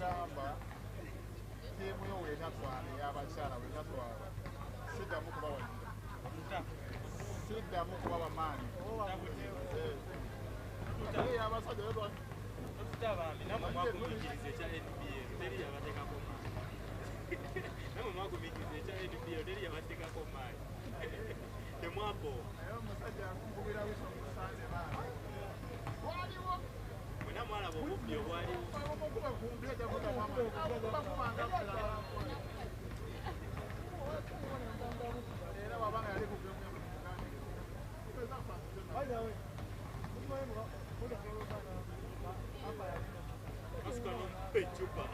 bagamba tiimu yo weenatwala eyabakyala weenatwala siddamu kubawanyira siddamu kuba bamaanyi eyabasajja tutabambi namwe mwakumikiriza ekya NBA teri yabateekako maanyi namwe mwakumikiriza ekya NBA teri yabateekako maanyi temwapo naye omusajja akumbubira buso musanze maanyi waliwo mwena mwalaba obubbi obwaliwo omukuba kumpi ejakuba era wabanga yali chupa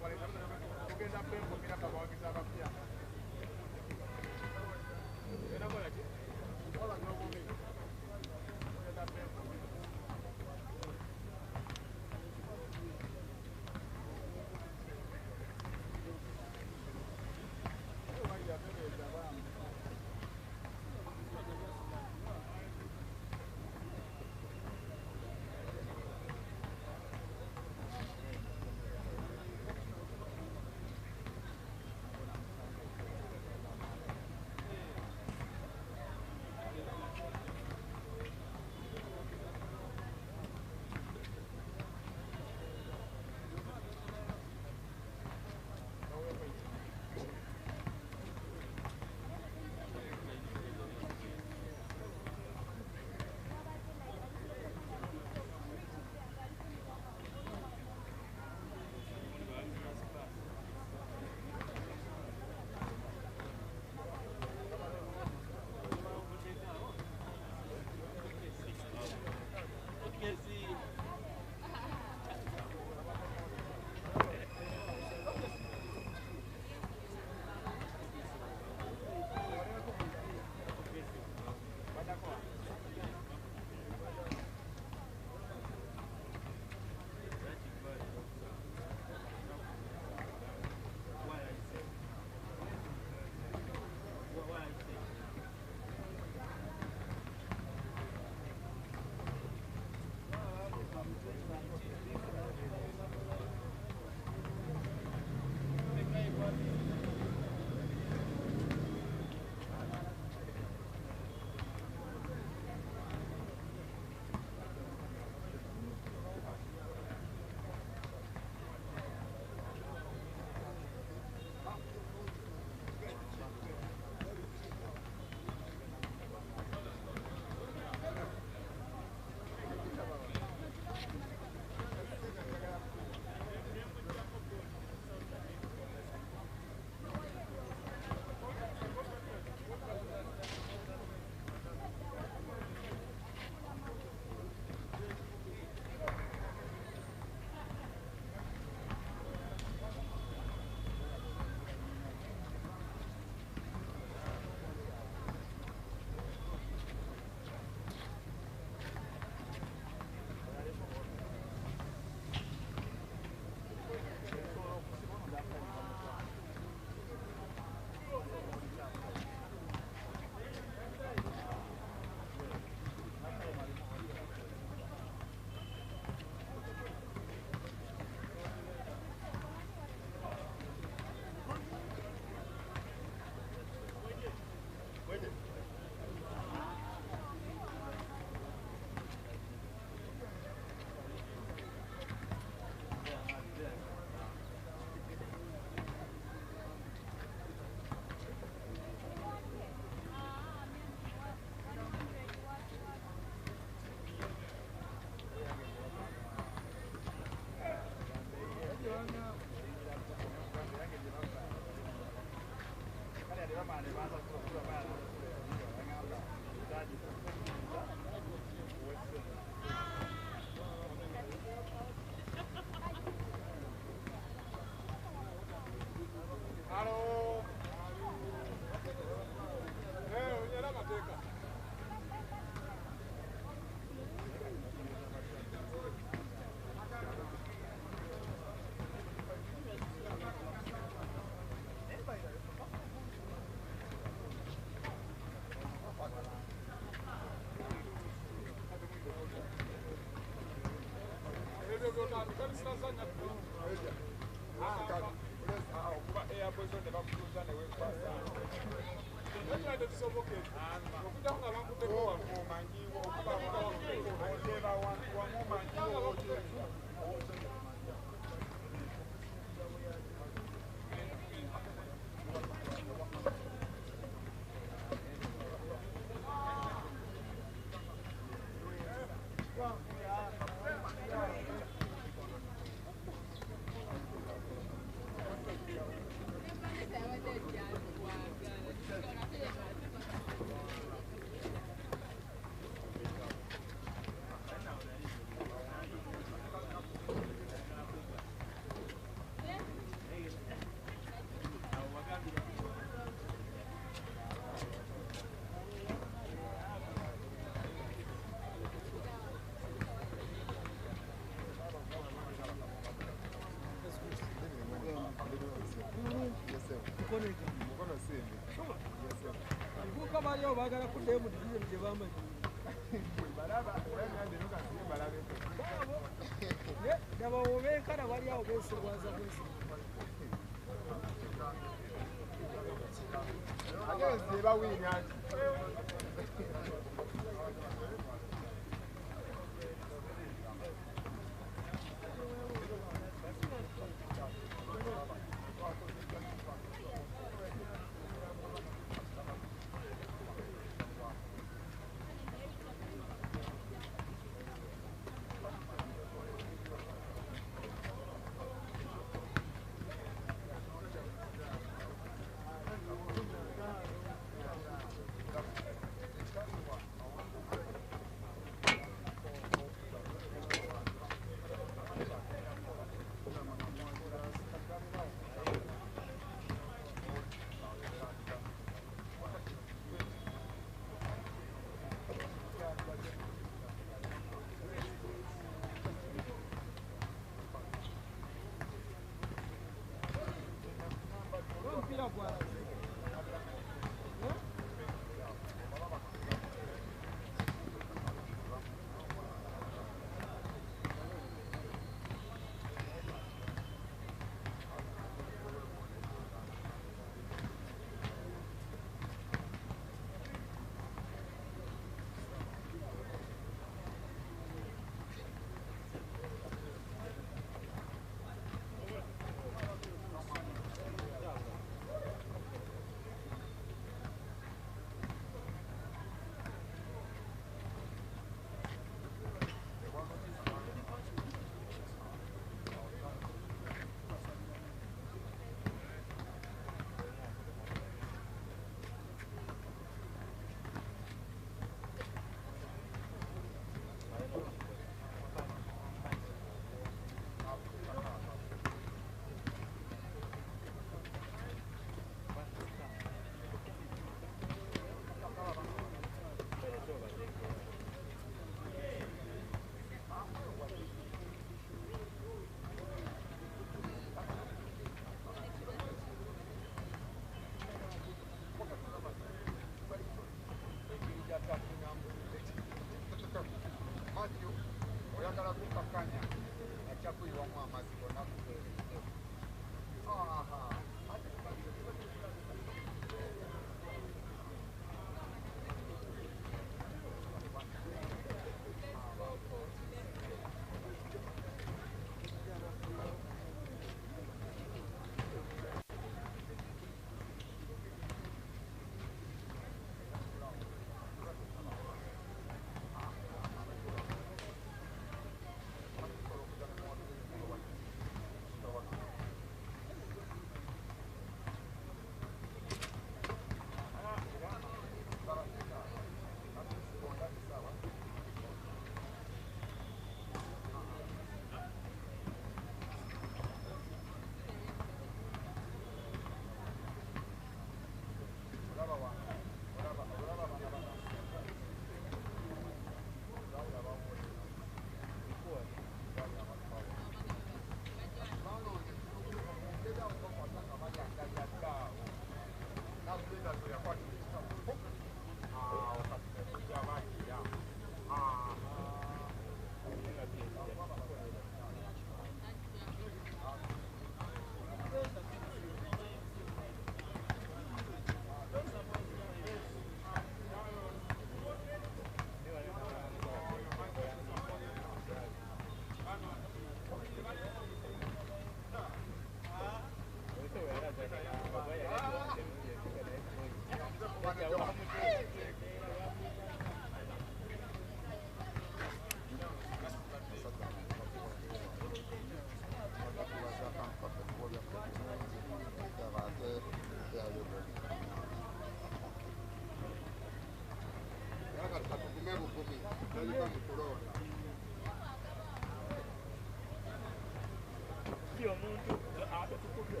Kiki omuntu atukubye.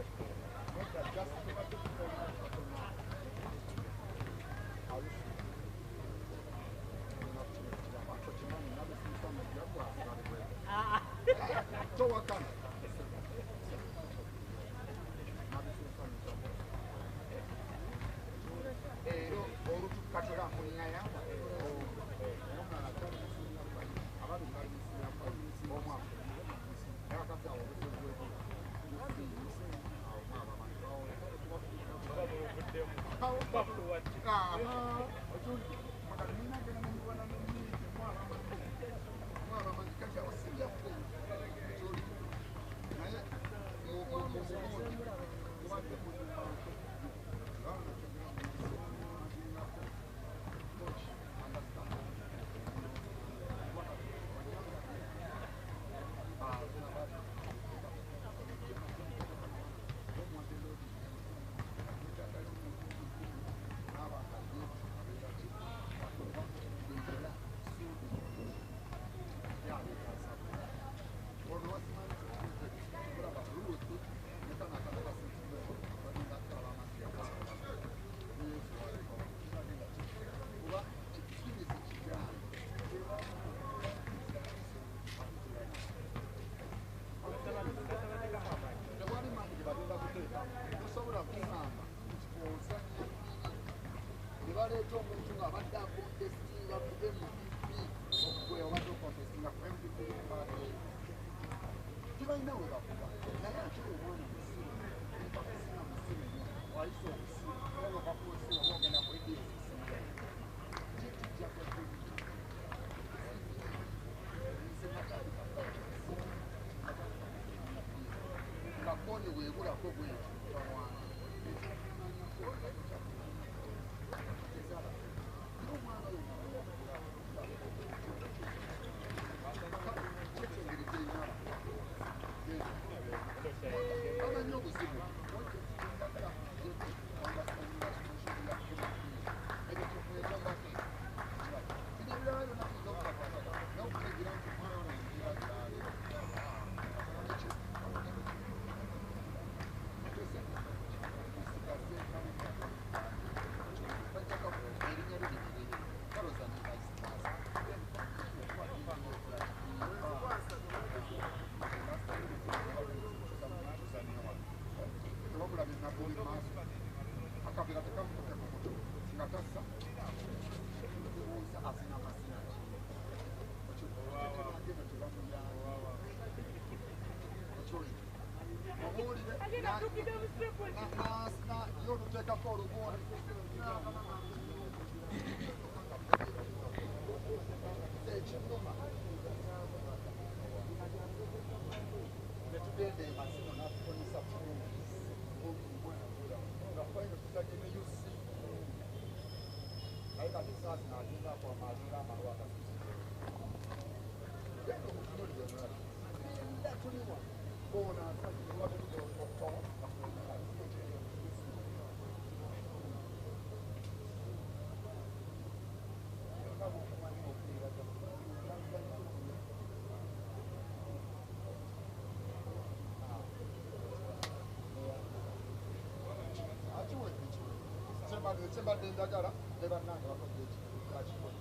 Sembadde endagala ne bannange bakoze ekikolo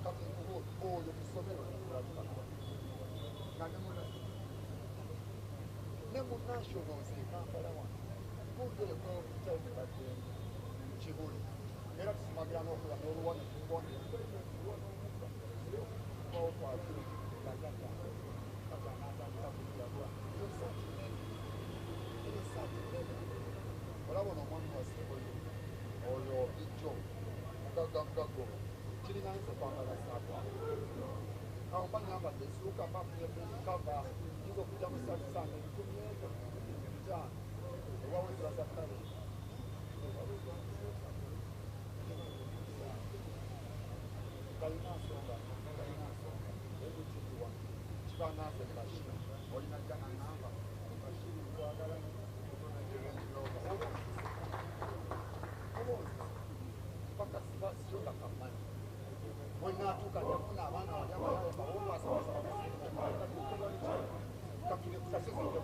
kati oyo ku ssomero nga ne munationals e Kampala wano kungereko kyayitibadde kibuli era tusimagira n'okuba n'oluwano kuwone okwazire baganda katanatandika kujagwa olaba ono omwami waseboyo oyo ijjo mugaggamugago kirinanze kwambala saako awo mbanyambadde esuuka mapkava yinza okujja mu satisanga ekikumi ezo ttaano ewawezera za kale kalina nsonga ekutiibwa kibananze kashira olina jananamba kashiri kwagala paka sio kakamani wena atuka yakuna abana wanyama yao baomba sawa sawa kakile kusasisa ndio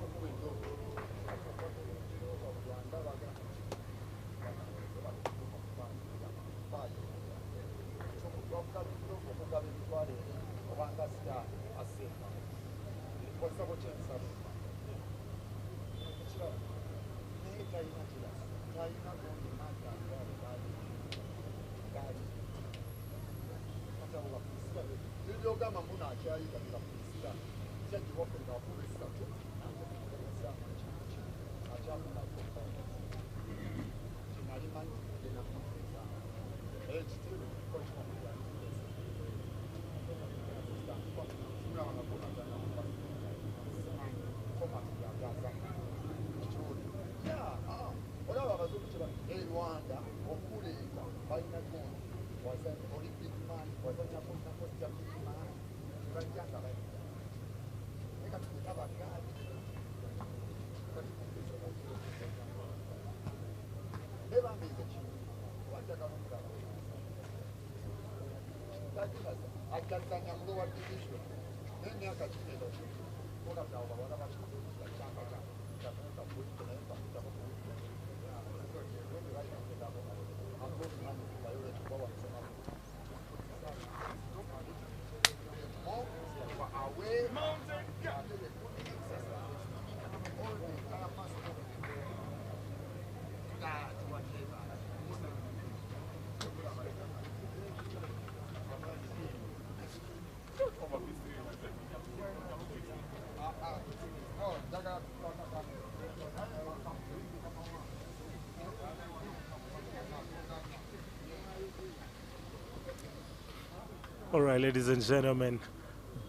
All right, ladies and gentlemen,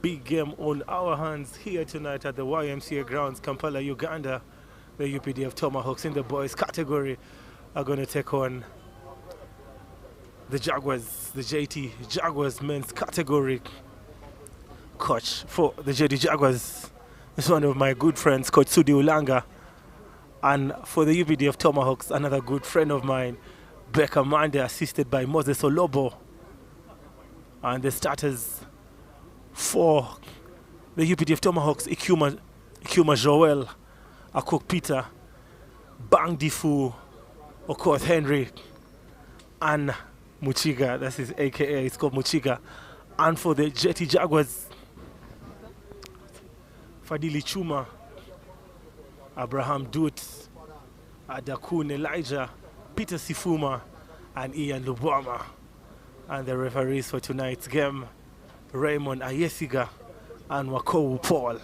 big game on our hands here tonight at the YMCA grounds, Kampala, Uganda. The UPDF Tomahawks in the boys category are going to take on the Jaguars, the JT Jaguars men's category. Coach for the JT Jaguars is one of my good friends, Coach Sudi Ulanga. And for the UPDF Tomahawks, another good friend of mine, Becca Mande, assisted by Moses Olobo. And the starters for the UPDF Tomahawks, Ikuma Joel, Akok Peter, Bang Difu, Okoth Henry, and Muchiga. That's his AKA, it's called Muchiga. And for the JT Jaguars, Fadili Chuma, Abraham Dut, Adakun Elijah, Peter Sifuma, and Ian Lubwama. And the referees for tonight's game, Raymond Ayesiga and Wakowu Paul.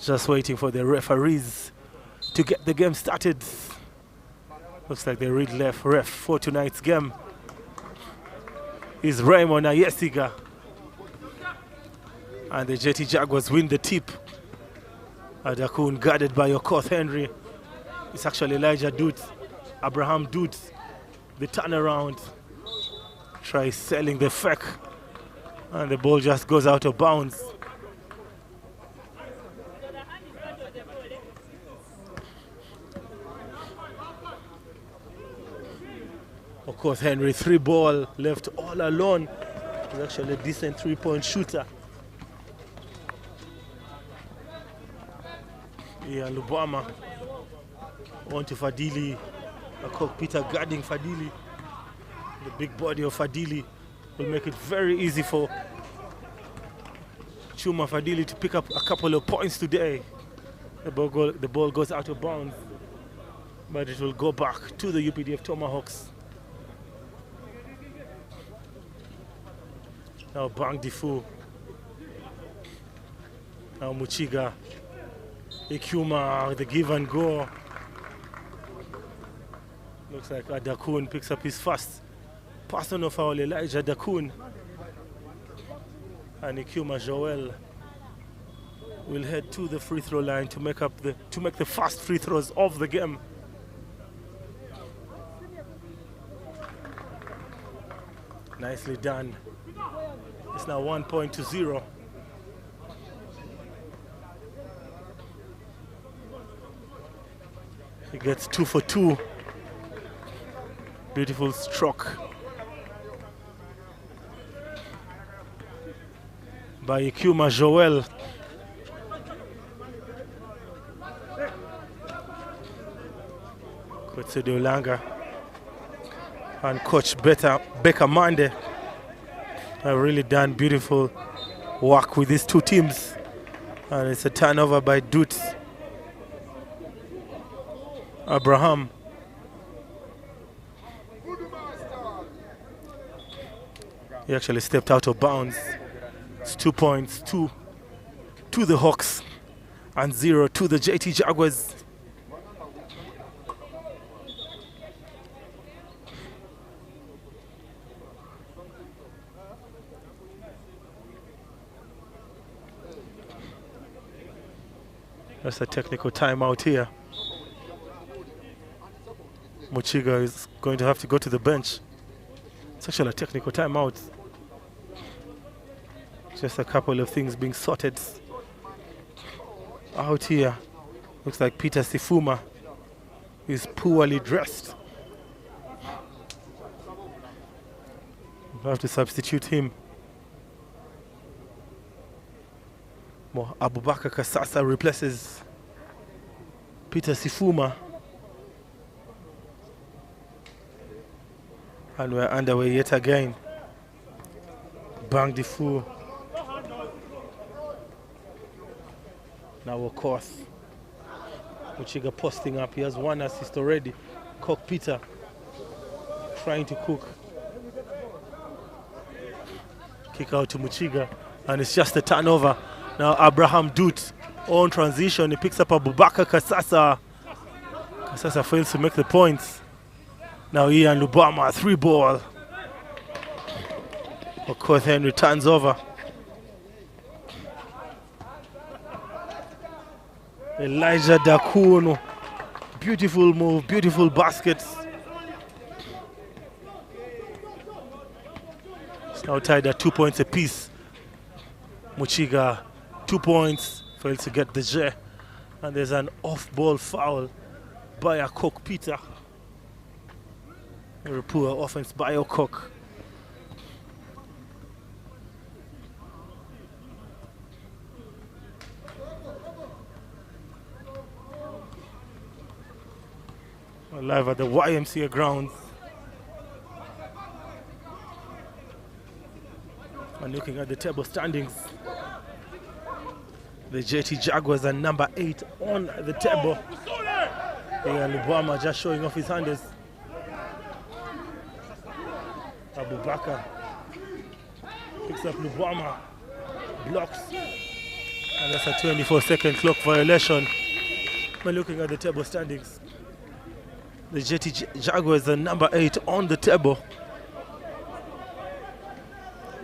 Just waiting for the referees to get the game started. Looks like the read left ref for tonight's game is Raymond Ayesiga. And the JT Jaguars win the tip. Adakun guarded by Okoth Henry. It's actually Elijah Dut, Abraham Dut. The turnaround. Tries selling the fake, and the ball just goes out of bounds. Of course, Henry, 3-ball, left all alone. He's actually a decent 3-point shooter. Yeah, Lubwama on to Fadili. Akok Peter guarding Fadili. The big body of Fadili will make it very easy for Chuma Fadili to pick up a couple of points today. The ball goes out of bounds, but it will go back to the UPDF Tomahawks. Now Bang Difu. Now Muchiga. Ikuma, the give and go. Looks like Adakun picks up his first personal foul, Elijah Dakun. And Ikuma Joel will head to the free throw line to make the first free throws of the game. Nicely done. It's now 1-0. He gets 2 for 2. Beautiful stroke by Ikuma Joel. with Sudio Langa and Coach Becca Mande have really done beautiful work with these two teams. And it's a turnover by Dut Abraham. He actually stepped out of bounds. It's 2 points, 2 to the Hawks and 0 to the JT Jaguars. That's a technical timeout here. Muchiga is going to have to go to the bench. It's actually a technical timeout. Just a couple of things being sorted out here. Looks like Peter Sifuma is poorly dressed. We'll have to substitute him. Abubakar Kasasa replaces Peter Sifuma. And we're underway yet again. Bang Difu. Now of course, Muchiga posting up. He has 1 assist already. Cock Peter trying to cook. Kick out to Muchiga. And it's just a turnover. Now Abraham Dut on transition. He picks up Abubakar Kasasa. Kasasa fails to make the points. Now Ian Lubama, 3-ball. Okoth Henry turns over. Elijah Dakuno. Beautiful move, beautiful baskets. It's now tied at 2 points apiece. Muchiga, 2 points, fails to get the J. And there's an off-ball foul by a Cock Peter. Very poor offense by O'Cock. We're live at the YMCA grounds. And looking at the table standings, the JT Jaguars are number 8 on the table. Ian Lubama just showing off his handles. Abubakar picks up Lubama, blocks, and that's a 24-second clock violation. We're looking at the table standings. The JT Jaguars are number 8 on the table.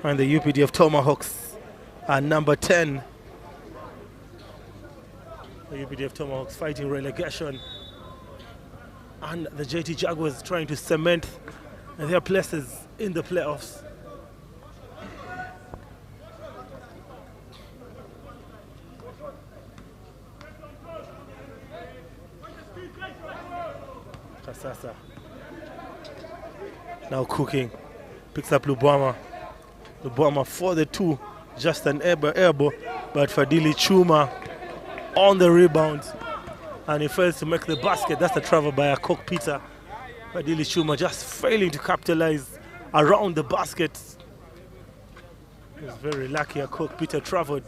And the UPDF Tomahawks are number 10. The UPDF Tomahawks fighting relegation. And the JT Jaguars trying to cement their places in the playoffs. Kasasa now cooking, picks up Lubama. Lubama for the 2, just an elbow, but Fadili Chuma on the rebound, and he fails to make the basket. That's a travel by a Cock Peter. Fadili Chuma just failing to capitalize around the basket. He was very lucky a Cock Peter traveled.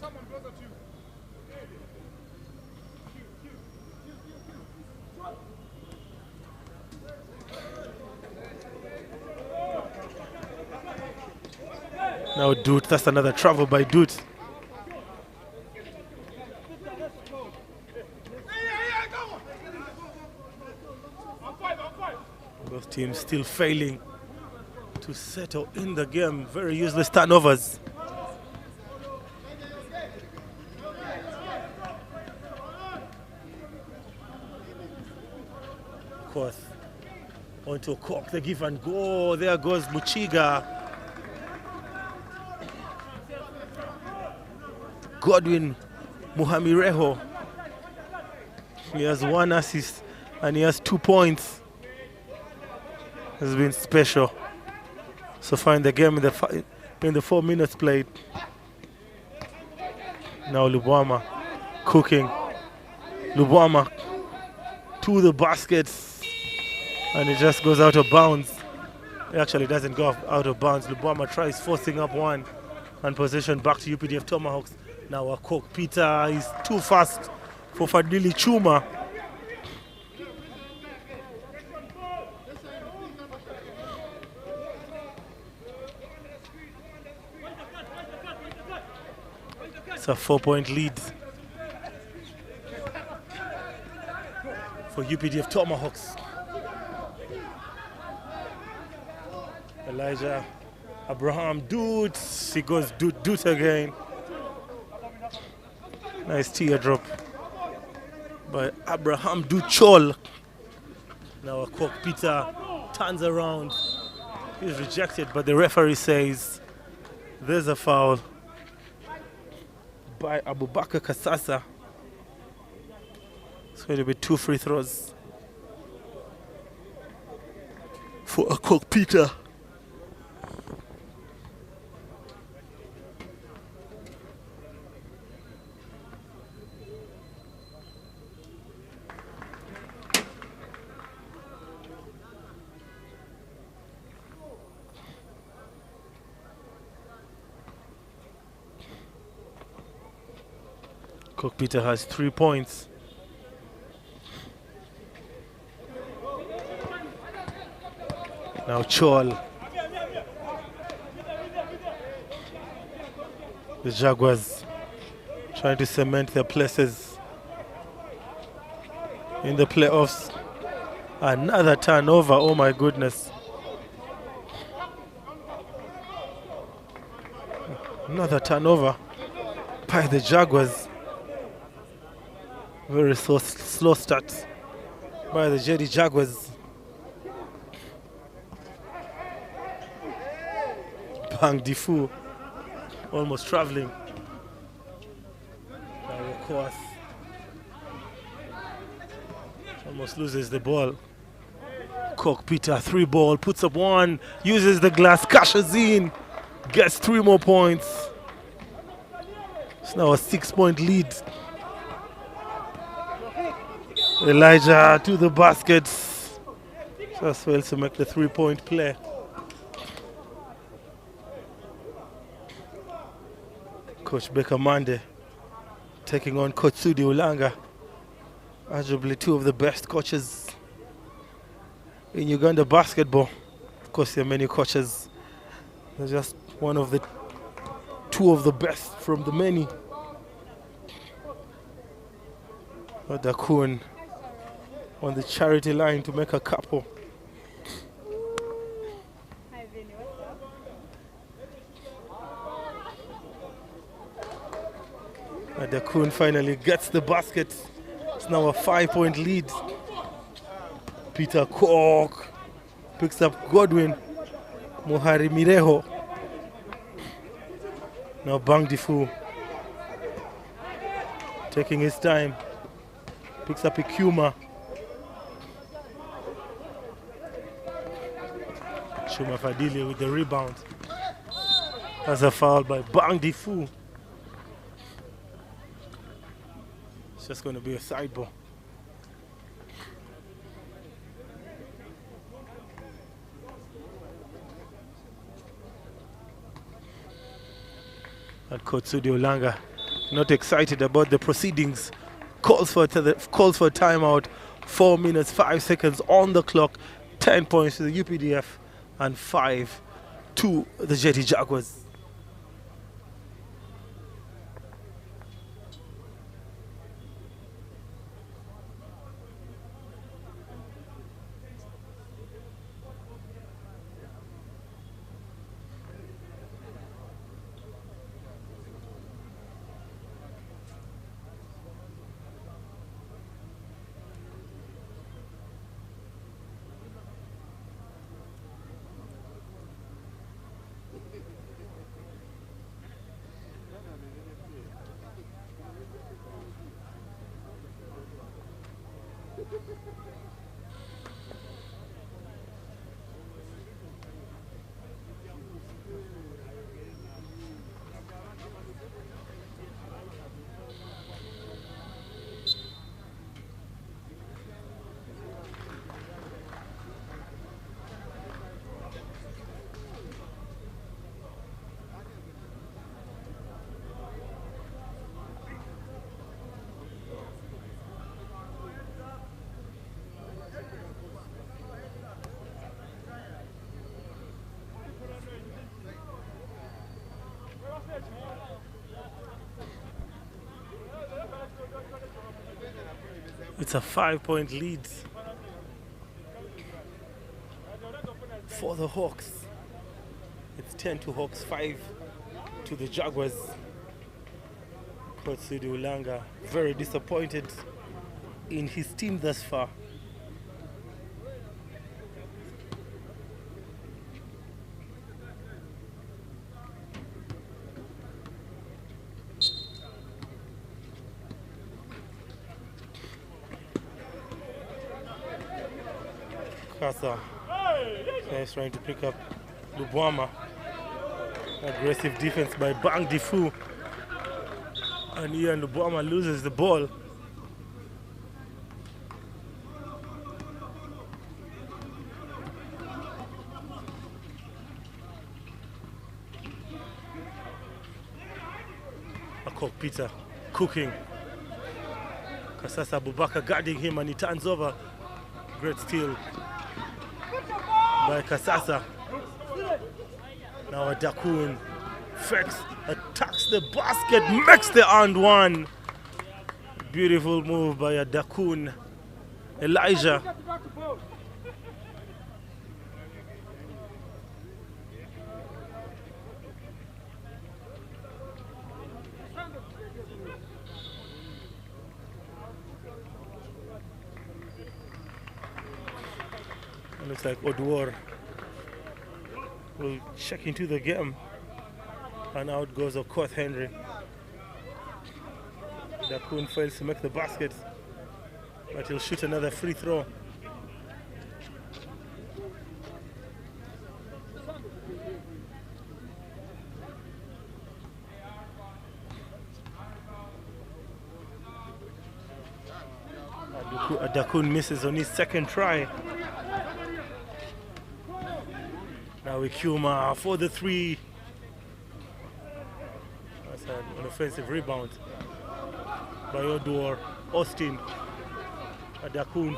Now Dut, that's another travel by Dut. Both teams still failing to settle in the game. Very useless turnovers. Of course, onto Cock, the give and go. There goes Muchiga. Godwin Muhamireho. He has 1 assist and he has 2 points. Has been special so far in the game in the 4 minutes played. Now Lubama cooking. Lubama to the baskets. and it just goes out of bounds. It actually doesn't go out of bounds. Lubama tries forcing up one and possession back to UPDF Tomahawks. Now a Coke Peter is too fast for Fadili Chuma. It's a 4-point lead for UPDF Tomahawks. Elijah Abraham Doots, he goes Doot again. Nice teardrop by Abraham Duchol. Now a Coke Peter turns around. He's rejected, but the referee says there's a foul by Abubakar Kasasa. It's going to be 2 free throws for a Coke Peter. Coke Peter has 3 points. Now Chol. The Jaguars trying to cement their places in the playoffs. Another turnover, oh my goodness. Another turnover by the Jaguars. Very slow start by the JD Jaguars. Bang Difu almost traveling. Now of course almost loses the ball. Coke Peter 3 ball, puts up 1, uses the glass, cashes in, gets 3 more points. It's now a 6-point lead. Elijah to the basket. Just fails to make the 3-point play. Coach Baker Mande taking on Coach Sudi Ulanga. Arguably 2 of the best coaches in Uganda basketball. Of course, there are many coaches. They're just one of the 2 of the best from the many. Dakun on the charity line to make a couple. Dakun finally gets the basket. It's now a 5-point lead. Peter Cook picks up Godwin. Muhari Mireho. Now Bang Difu taking his time. Picks up Ikuma. Shuma Fadili with the rebound. That's a foul by Bang Difu. It's just going to be a side ball. And Coach Sudi Olanga not excited about the proceedings. Calls for a timeout. 4 minutes, 5 seconds on the clock. 10 points to the UPDF and 5 to the JT Jaguars. It's a 5-point lead for the Hawks. It's 10 to Hawks, 5 to the Jaguars. Coach Sudi Ulanga very disappointed in his team thus far. Kasa is trying to pick up Lubwama. Aggressive defense by Bang Difu. And Ian Lubwama loses the ball. Akok Peter cooking. Kasasa Abubakar guarding him and he turns over. Great steal by Kasasa. Now Adakun fakes, attacks the basket, makes the and one. Beautiful move by Adakun. Elijah. It looks like Odwar will check into the game. And out goes Okoth Henry. Dakun fails to make the basket, but he'll shoot another free throw. Dakun misses on his second try. Now Ikuma for the three. That's an offensive rebound by Odor. Austin. Adakun.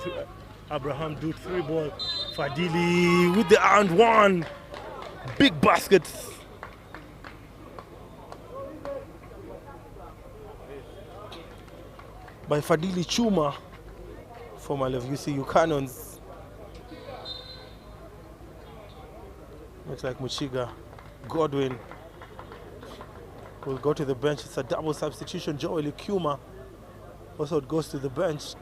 Abraham do three ball. Fadili with the and one. Big baskets. By Fadili Chuma, formerly of UCU Cannons. Looks like Muchiga Godwin will go to the bench. It's a double substitution. Joel Ikuma also goes to the bench.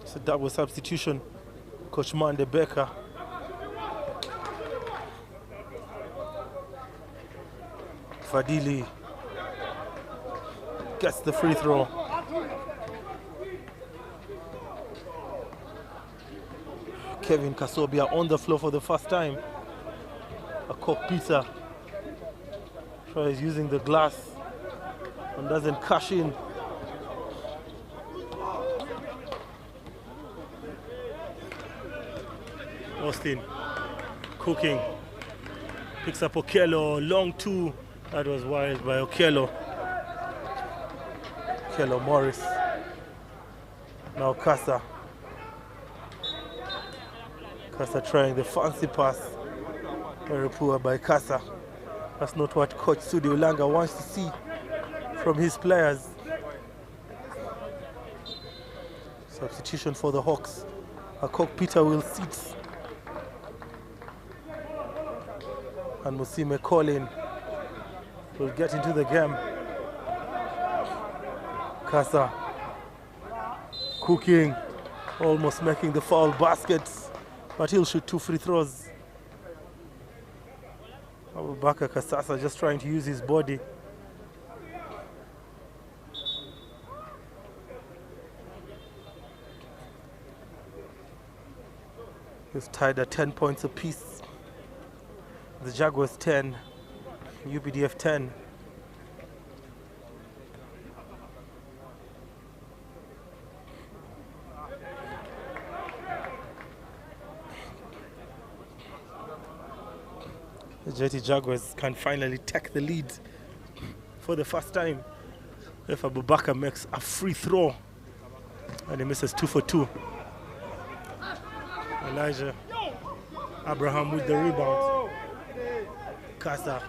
It's a double substitution. Coach Mande Becker. Fadili gets the free throw. Kevin Kasobia on the floor for the first time. Akok Peter tries using the glass and doesn't cash in. Austin cooking. Picks up Okello, long two. That was wild by Okello. Okello Morris. Now Kasa. Kasa trying the fancy pass. Very poor by Kasa. That's not what Coach Sudi Ulanga wants to see from his players. Substitution for the Hawks. Akok Peter will sit. And Musime Colin will get into the game. Kasa cooking, almost making the foul baskets. But he'll shoot two free throws. Abubakar Kasasa just trying to use his body. He's tied at 10 points apiece. The Jaguars 10, UPDF 10. The JT Jaguars can finally take the lead for the first time. If Abubakar makes a free throw and he misses 2 for 2. Elijah Abraham with the rebound. Kasa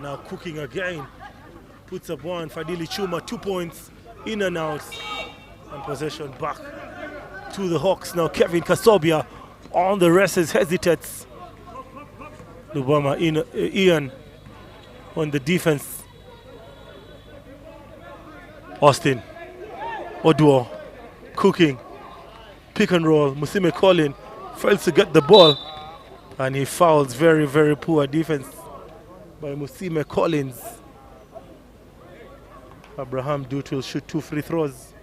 now cooking again. Puts up one. Fadili Chuma 2 points. in and out. And possession back to the Hawks now. Kevin Kasobia on the races, hesitates. Lubama Ian on the defense. Austin Oduo cooking. Pick and roll. Musime Colin fails to get the ball. And he fouls. Very, very poor defense by Musime Collins. Abraham Dut will shoot 2 free throws.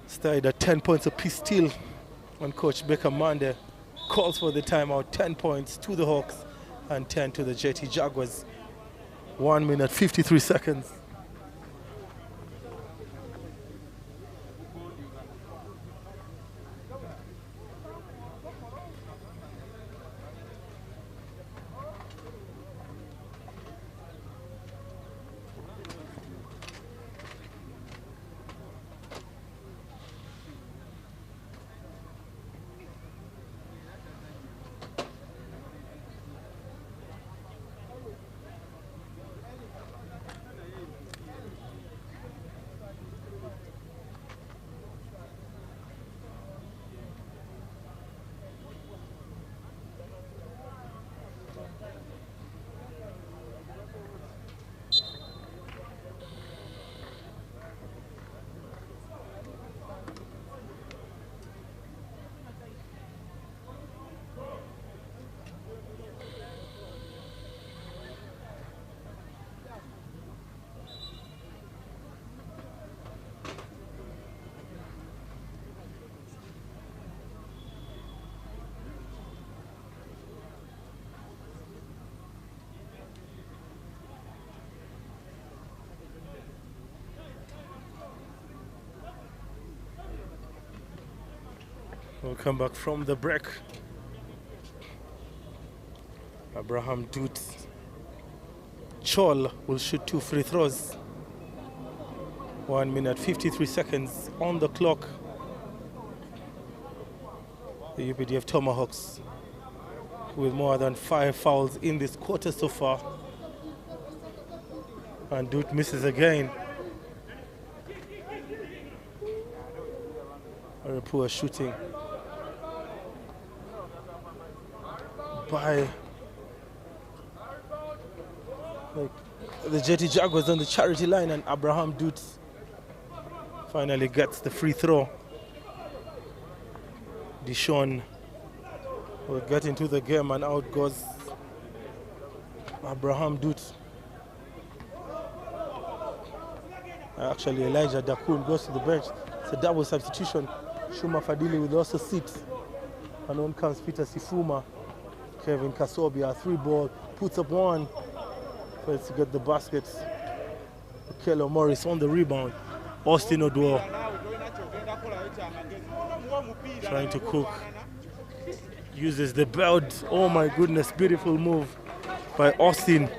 Started at 10 points apiece still. And Coach Baker Mande calls for the timeout. 10 points to the Hawks and 10 to the JT Jaguars. 1 minute 53 seconds. We'll come back from the break. Abraham Dut Chol will shoot 2 free throws. 1 minute 53 seconds on the clock. The UPDF Tomahawks with more than 5 fouls in this quarter so far. And Dut misses again. Very poor shooting by the JT Jaguars on the charity line, and Abraham Dut finally gets the free throw. Dishon will get into the game, and out goes Abraham Dut. Actually, Elijah Dakun goes to the bench. It's a double substitution. Shuma Fadili will also sit. And on comes Peter Sifuma. Kevin Kasobia, 3-ball, puts up 1. Fails to get the baskets. Kello Morris on the rebound. Austin Oduo trying to cook. Uses the belt. Oh my goodness, beautiful move by Austin.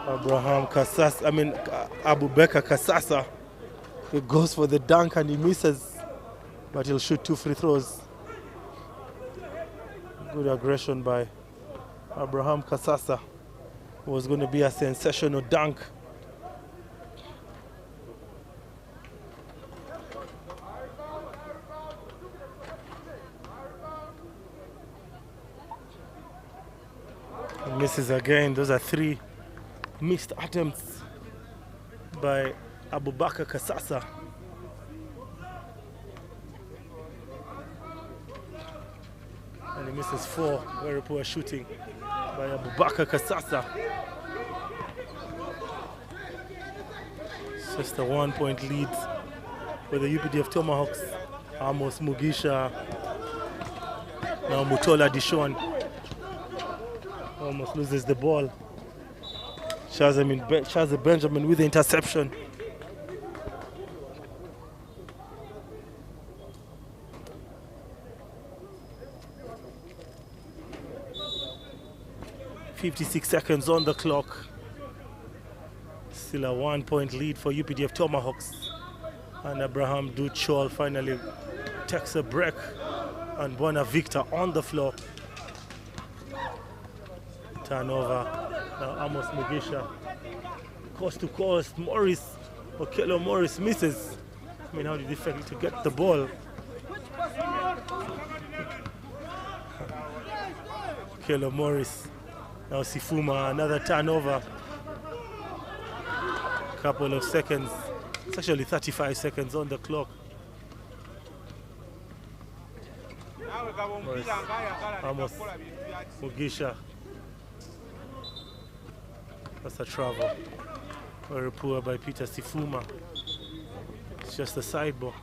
Abraham Kasasa, Abubakar Kasasa. He goes for the dunk and he misses, but he'll shoot 2 free throws. Good aggression by Abraham Kasasa. It was going to be a sensational dunk. He misses again. Those are 3 missed attempts by Abubakar Kasasa. And he misses 4. Very poor shooting by Abubakar Kasasa. It's just a 1-point lead for the UPDF Tomahawks. Amos Mugisha. Now Mutola Dishon almost loses the ball. Shaza Benjamin with the interception. .56 seconds on the clock. Still a 1-point lead for UPDF Tomahawks. And Abraham Dut Chol finally takes a break And Buena Victor on the floor. Turnover. Now Amos Mugisha. Coast to coast. Morris. Okello Morris misses. I mean, how did he fail to get the ball? Okello Morris. Now Sifuma. Another turnover. Couple of seconds. It's actually 35 seconds on the clock. Amos Mugisha. That's a travel. Very poor by Peter Sifuma. It's just a side ball.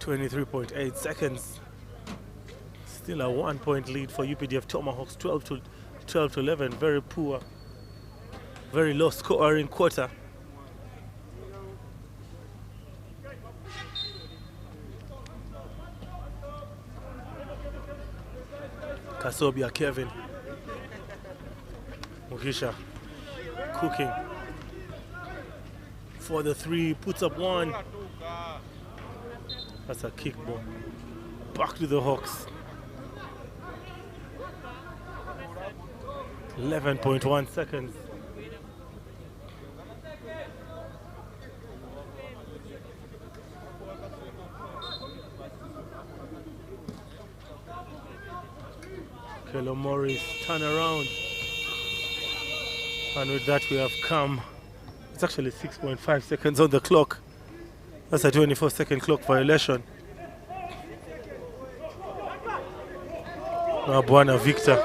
.8 seconds. Still a 1-point lead for UPDF Tomahawks. 12 to 11. Very poor. Very low scoring quarter. Kasobia Kevin. Mugisha cooking for the three, puts up one. That's a kick ball. Back to the Hawks. 11.1 seconds. Kello Morris, turn around. And with that we have come. It's actually 6.5 seconds on the clock. That's a 24-second clock violation. Now Buena Victor.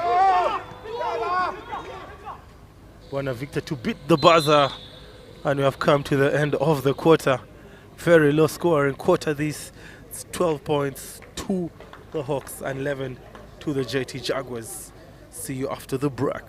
Buena Victor to beat the buzzer. And we have come to the end of the quarter. Very low scoring quarter this. It's 12 points to the Hawks and 11 to the JT Jaguars. See you after the break.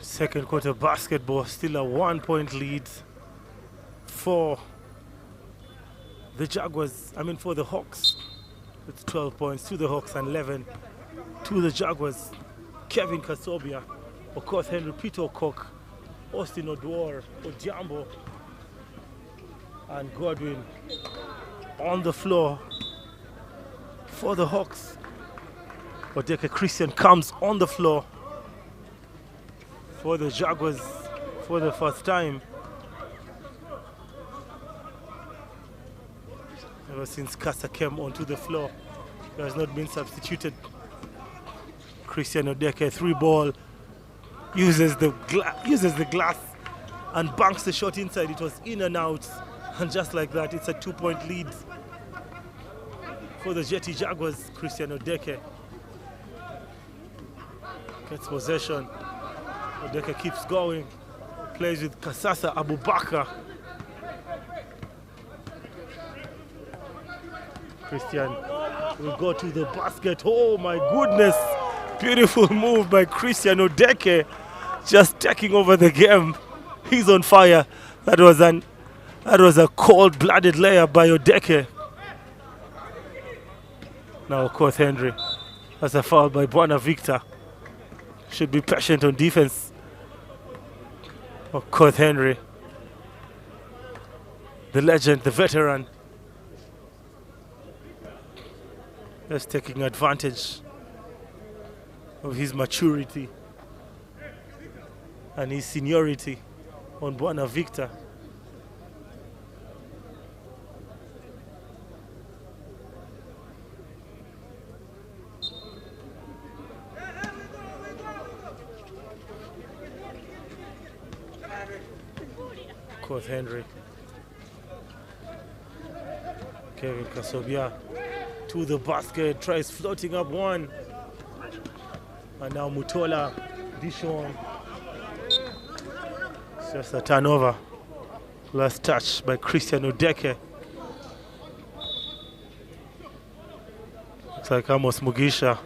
Second quarter basketball, still a 1-point lead for the Jaguars, for the Hawks. It's 12 points to the Hawks and 11 to the Jaguars. Kevin Kasobia, of course Henry Peter Cook, Austin Odwar, Odiambo, and Godwin on the floor for the Hawks. Odeke Christian comes on the floor for the Jaguars for the first time ever since Kasa came onto the floor. He has not been substituted. Christian Odeke, 3-ball, uses the glass and banks the shot inside. It was in and out, and just like that, it's a 2-point lead for the Jetty Jaguars. Christian Odeke gets possession. Odeke keeps going, plays with Kasasa Abubakar. Christian will go to the basket. Oh my goodness! Beautiful move by Christian Odeke, just taking over the game. He's on fire. That was a cold-blooded layup by Odeke. Now Koth Henry. That's a foul by Bwana Victor. Should be patient on defense. Oh, Koth Henry, the legend, the veteran, is taking advantage of his maturity and his seniority on Bwana Victor. Koth Henry, Kevin Kasobia to the basket, tries floating up one, and now Mutola Dishon. It's just a turnover. Last touch by Christian Odeke. Looks like Amos Mugisha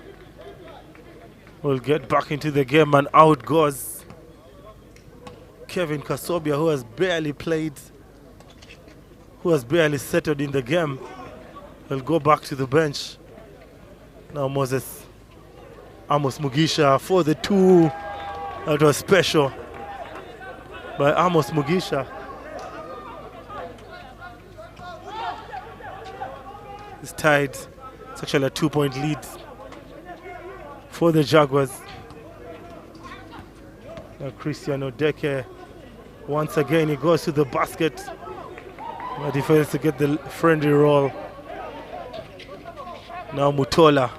will get back into the game, and out goes Kevin Kasobia, who has barely played, who has barely settled in the game. He'll go back to the bench. Now Amos Mugisha for the 2. That was special by Amos Mugisha. It's tied. It's actually a 2-point lead for the Jaguars. Now Christian Odeke, once again he goes to the basket. The defense to get the friendly roll. Now Mutola,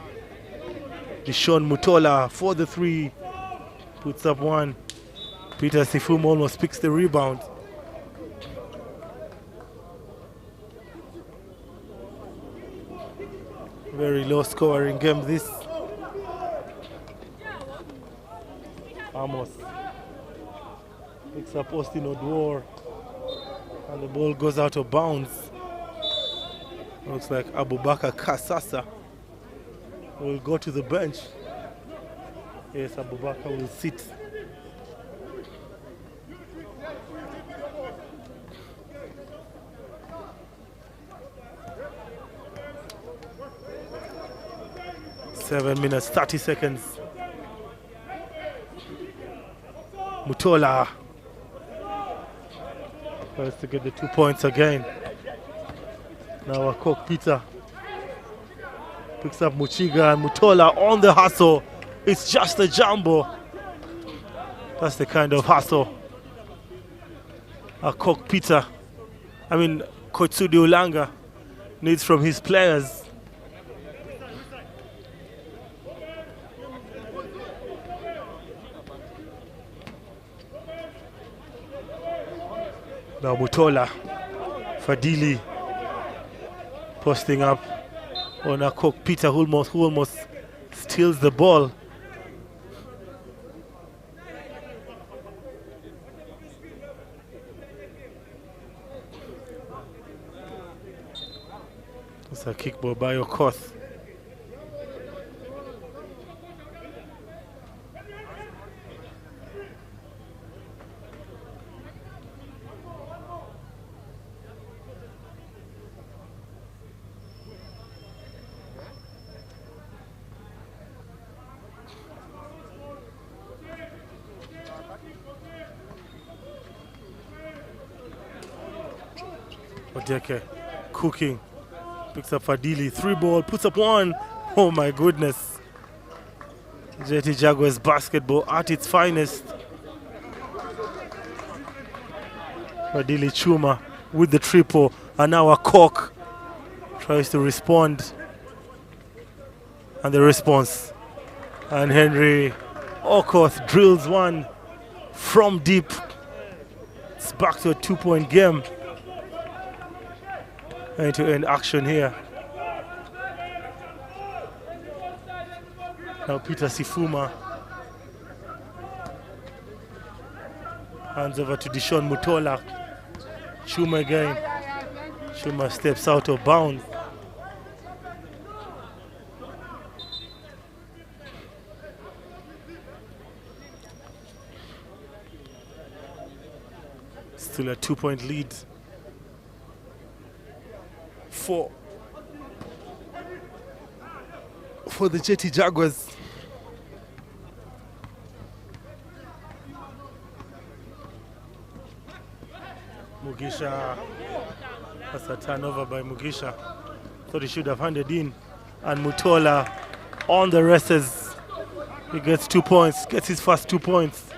Dishon Mutola for the 3, puts up one. Peter Sifumo almost picks the rebound. Very low scoring game this. Amos picks up Austin Odwar, and the ball goes out of bounds. Looks like Abubakar Kasasa will go to the bench. Yes, Abubakar will sit. Seven minutes, 30 seconds. Mutola tries to get the 2 points again. Now Akok Peter picks up Muchiga, and Mutola on the hustle. It's just a jumbo. That's the kind of hustle Akok Peter, Kotsudi Ulanga needs from his players. Now Mutola, Fadili posting up on Akok Peter, who almost steals the ball. It's a kickball by Okoth. Odeke cooking, picks up Fadili, 3 ball, puts up one. Oh my goodness. JT Jaguars basketball at its finest. Fadili Chuma with the triple, and now a Cork tries to respond. And the response. And Henry Okoth drills one from deep. It's back to a 2-point game. End-to-end action here. Now Peter Sifuma hands over to Dishon Mutola. Chuma again. Chuma steps out of bounds. Still a 2-point lead. 4 for the JT Jaguars. Mugisha, that's a turnover by Mugisha. Thought he should have handed in. And Mutola on the races. He gets 2 points, gets his first 2 points.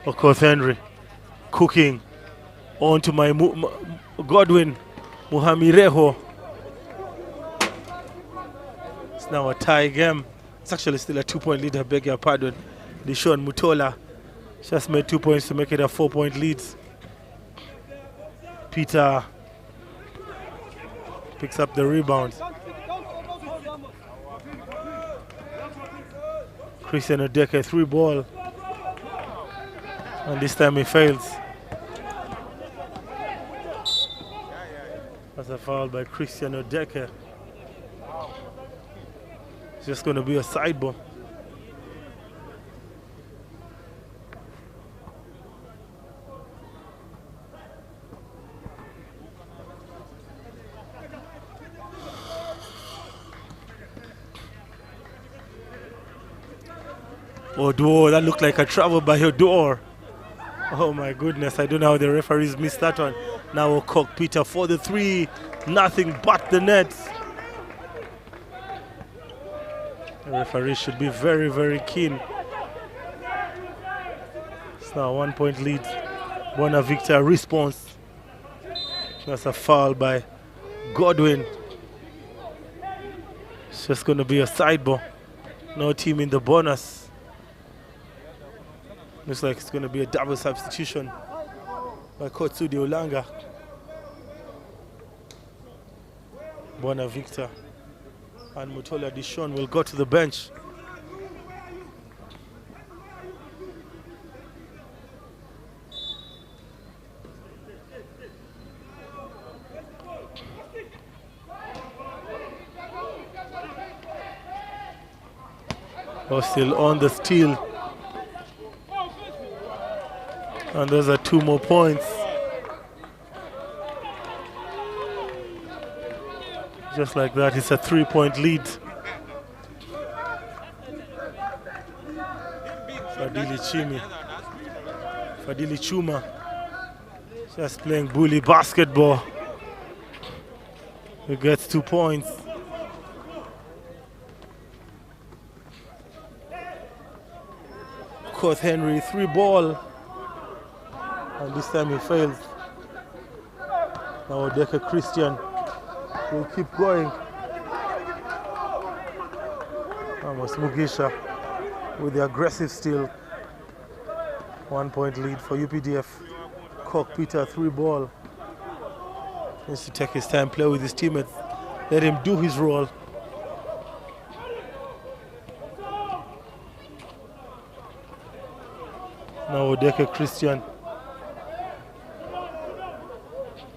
Of course, Henry cooking on to my Godwin Muhamireho. It's now a tie game. It's actually still a 2-point lead, I beg your pardon. Dishon Mutola just made 2 points to make it a 4-point lead. Peter picks up the rebound. Christian Odeke 3-ball. And this time he fails. That's a foul by Christian Odeke. It's just going to be a side ball. Odor, that looked like a travel by Odor. Oh my goodness, I don't know how the referees missed that one. Now O'Cock Peter for the 3, nothing but the net. The referee should be very, very keen. It's now a 1-point lead. Bona Victor response. That's a foul by Godwin. It's just going to be a side ball. No team in the bonus. Looks like it's going to be a double substitution by Kotsudi Olanga. Bona Victor and Mutola Dishon will go to the bench. Oh, still on the steal. And those are 2 more points. Just like that, it's a 3-point lead. Fadili Chuma just playing bully basketball. He gets 2 points. Court Henry 3-ball. And this time he fails. Now Odeke Christian will keep going. Amos Mugisha with the aggressive steal. 1-point lead for UPDF. Cock Peter 3-ball. Needs to take his time, play with his teammates. Let him do his role. Now Odeke Christian.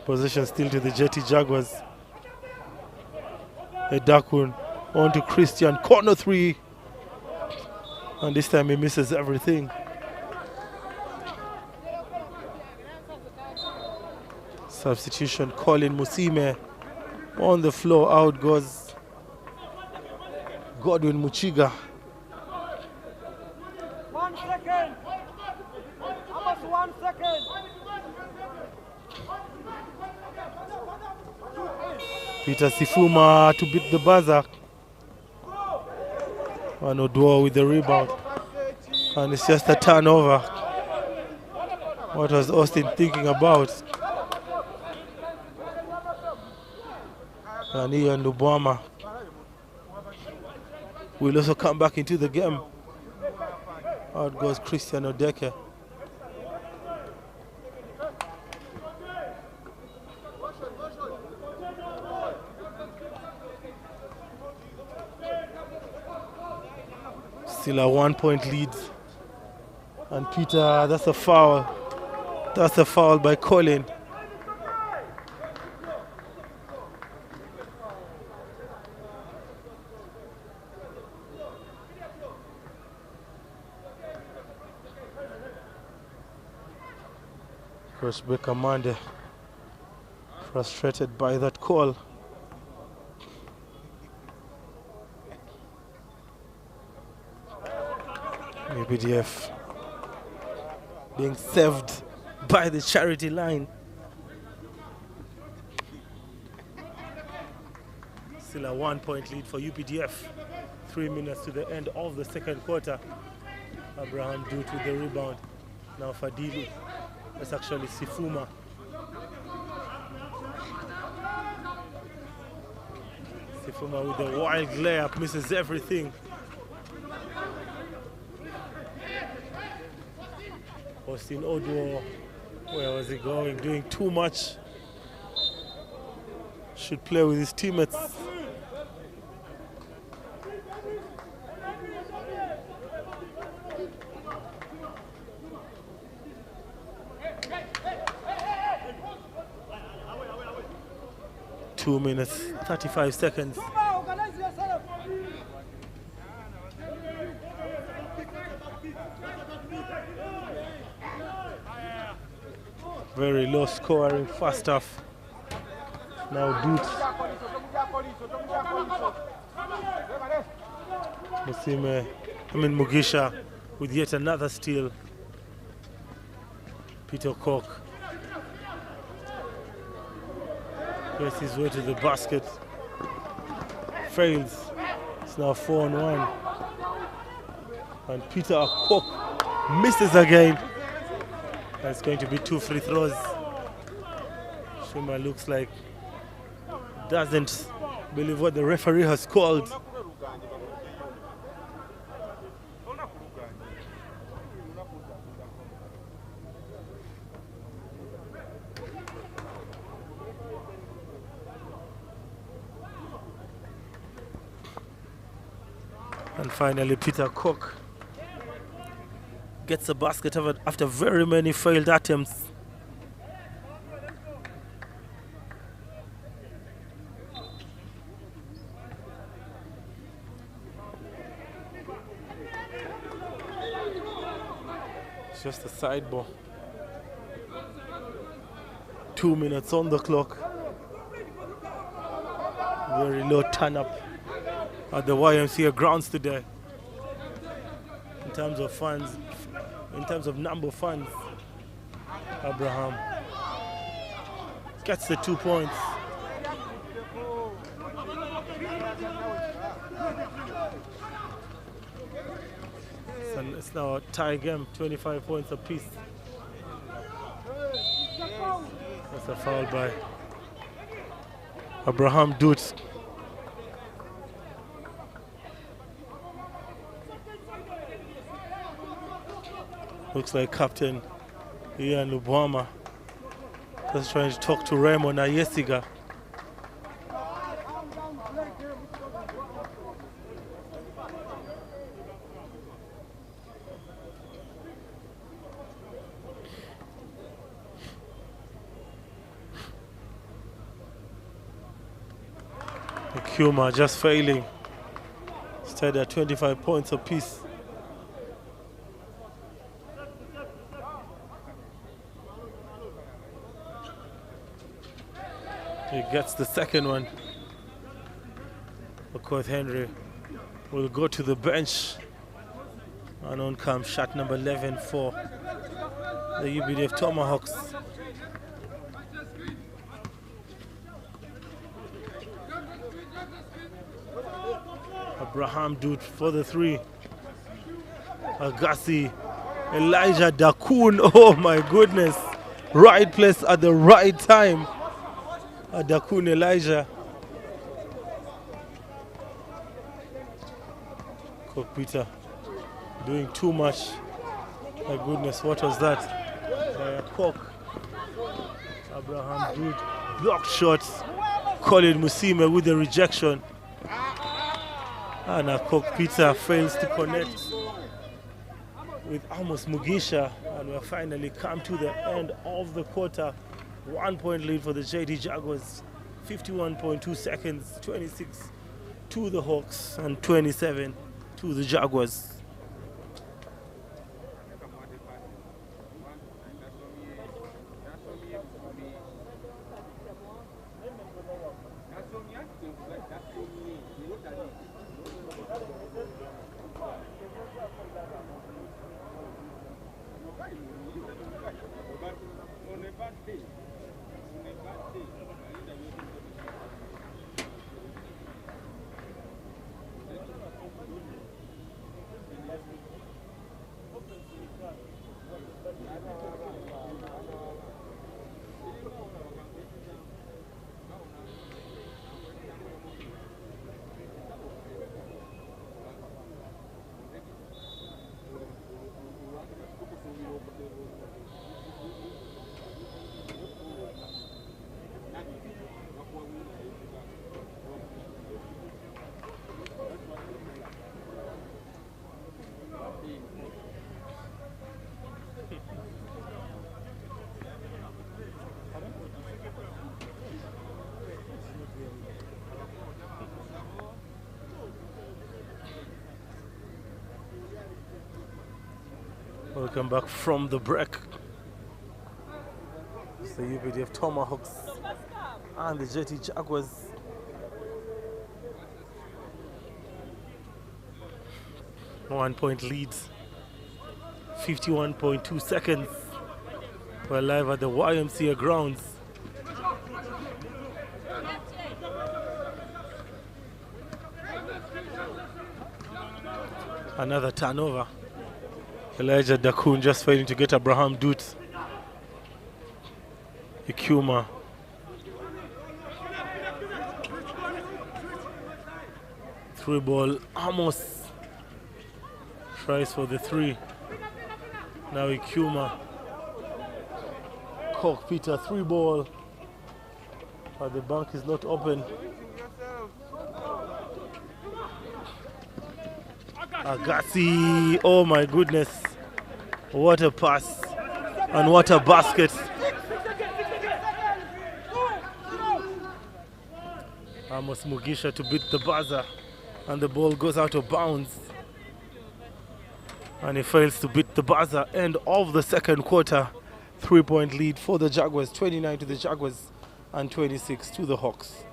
Possession still to the JT Jaguars. A dark one on to Christian. Corner 3. And this time he misses everything. Substitution, Colin Musime on the floor. Out goes Godwin Muchiga. 1 second. Almost 1 second. Peter Sifuma to beat the buzzer. And Odua with the rebound. And it's just a turnover. What was Austin thinking about? And Ian Lubama will also come back into the game. Out goes Christian Odeke. Still a 1-point lead. And Peter, that's a foul. That's a foul by Colin. Coach Baker Mande frustrated by that call. UPDF being saved by the charity line. Still a 1-point lead for UPDF. 3 minutes to the end of the second quarter. Abraham Dut with the rebound. Now Fadili. That's actually Sifuma. Sifuma with the wild layup, misses everything. Austin Oduo, where was he going? Doing too much. Should play with his teammates. Two minutes, 35 seconds. Very low scoring first half. Now Dut. Mugisha with yet another steal. Peter Koch gets his way to the basket. Fails. It's now 4-on-1. And Peter Koch misses again. That's going to be 2 free throws. Shima looks like doesn't believe what the referee has called. And finally Peter Koch gets a basket after very many failed attempts. It's just a side ball. 2 minutes on the clock. Very low turn up at the YMCA grounds today. In terms of fans, in terms of number of fans, Abraham gets the 2 points. So it's now a tie game, 25 points apiece. That's a foul by Abraham Dut. Looks like Captain Ian Lubama just trying to talk to Raymond Ayesiga. Kuma just failing. Stayed at 25 points apiece. He gets the second one. Okoth Henry will go to the bench. And on comes shot number 11 for the UPDF Tomahawks. Abraham Dut for the 3. Agassi. Elijah Dakun. Oh my goodness. Right place at the right time. Dakun Elijah. Cook Peter doing too much. My goodness, what was that? Cook. Abraham Dut. Blocked shots. Colin Musime with the rejection. And Cook Peter fails to connect with Amos Mugisha, and we've finally come to the end of the quarter. 1 point lead for the JD Jaguars, 51.2 seconds, 26 to the Hawks and 27 to the Jaguars. Welcome back from the break. It's the UPDF Tomahawks and the JT Jaguars. One point leads. 51.2 seconds. We're live at the YMCA grounds. Another turnover. Elijah Dakun just failing to get Abraham Dut. Ikuma. Three ball. Amos tries for the 3. Now Ikuma. Cock Peter, 3 ball. But the bank is not open. Agassi, oh my goodness. What a pass and what a basket. Amos Mugisha to beat the buzzer, and the ball goes out of bounds. And he fails to beat the buzzer. End of the second quarter. 3 point lead for the Jaguars, 29 to the Jaguars and 26 to the Hawks.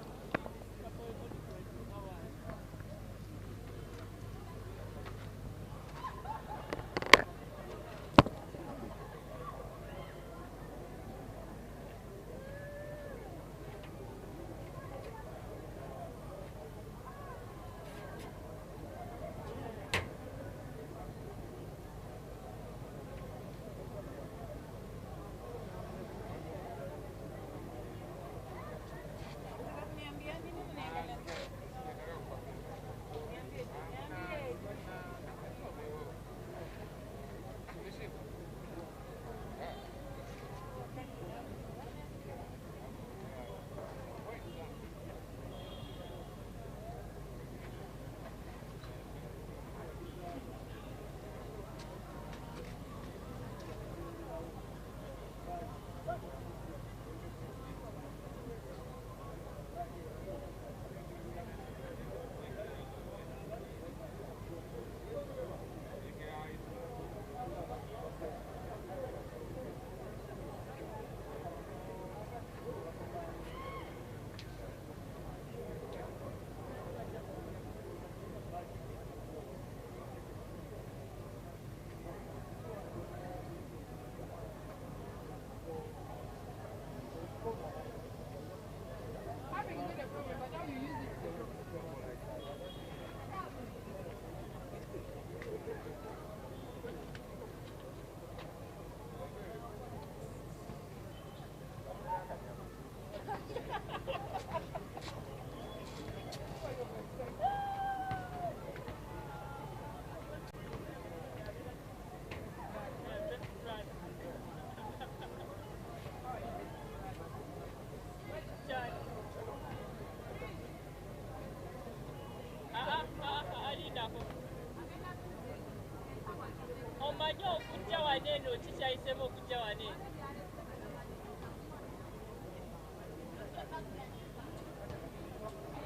nnyo okujja wano eno kikyayisemu okujja wano eno.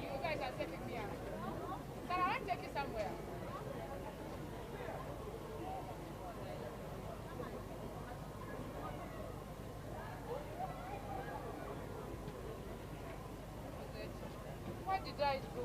You guys are taking me out. Sarah, I want to take you somewhere. What did I do?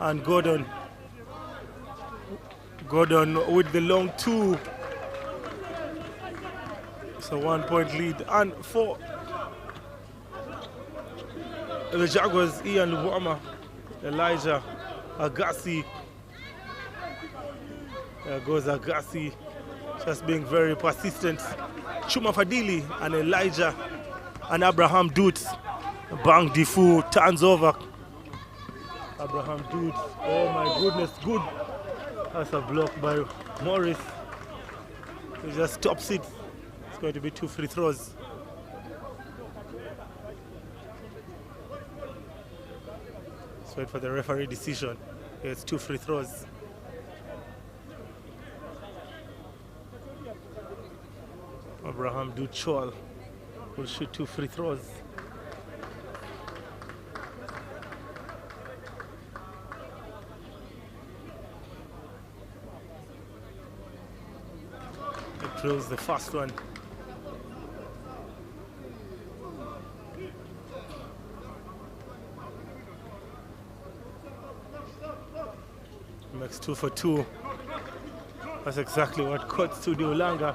And Gordon with the long two. It's a 1-point lead. And for the Jaguars, Ian Lubama, Elijah Agassi. There goes Agassi, just being very persistent. Chuma Fadili and Elijah and Abraham Dutz. Bang Difu turns over. Abraham Dutz, oh my goodness, good. That's a block by Morris. He just stops it. It's going to be 2 free throws. Let's wait for the referee decision. It's 2 free throws. Abraham Duchol will shoot 2 free throws. He throws the first one. Makes 2 for 2. That's exactly what Coach Studio Langa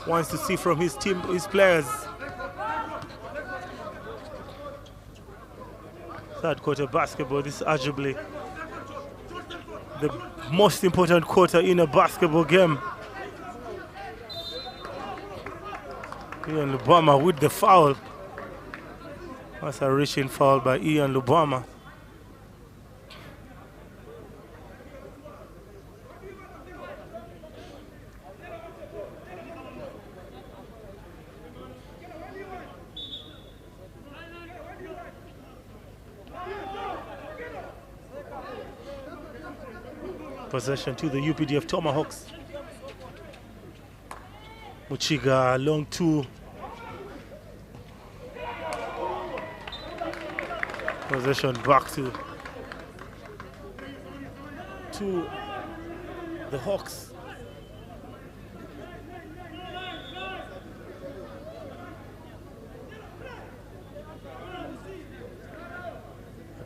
wants to see from his team, his players. Third quarter basketball. This is arguably the most important quarter in a basketball game. Ian Lubama with the foul. That's a reaching foul by Ian Lubama. Possession to the UPDF Tomahawks. Muchiga long 2. Possession back to the Hawks.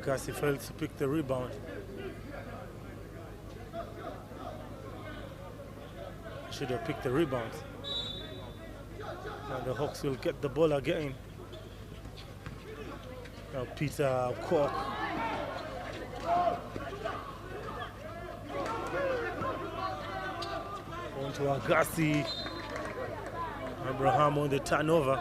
Agassi failed to pick the rebound. Should have picked the rebound. And the Hawks will get the ball again. Now Peter Cork. On to Agassi. Abraham on the turnover.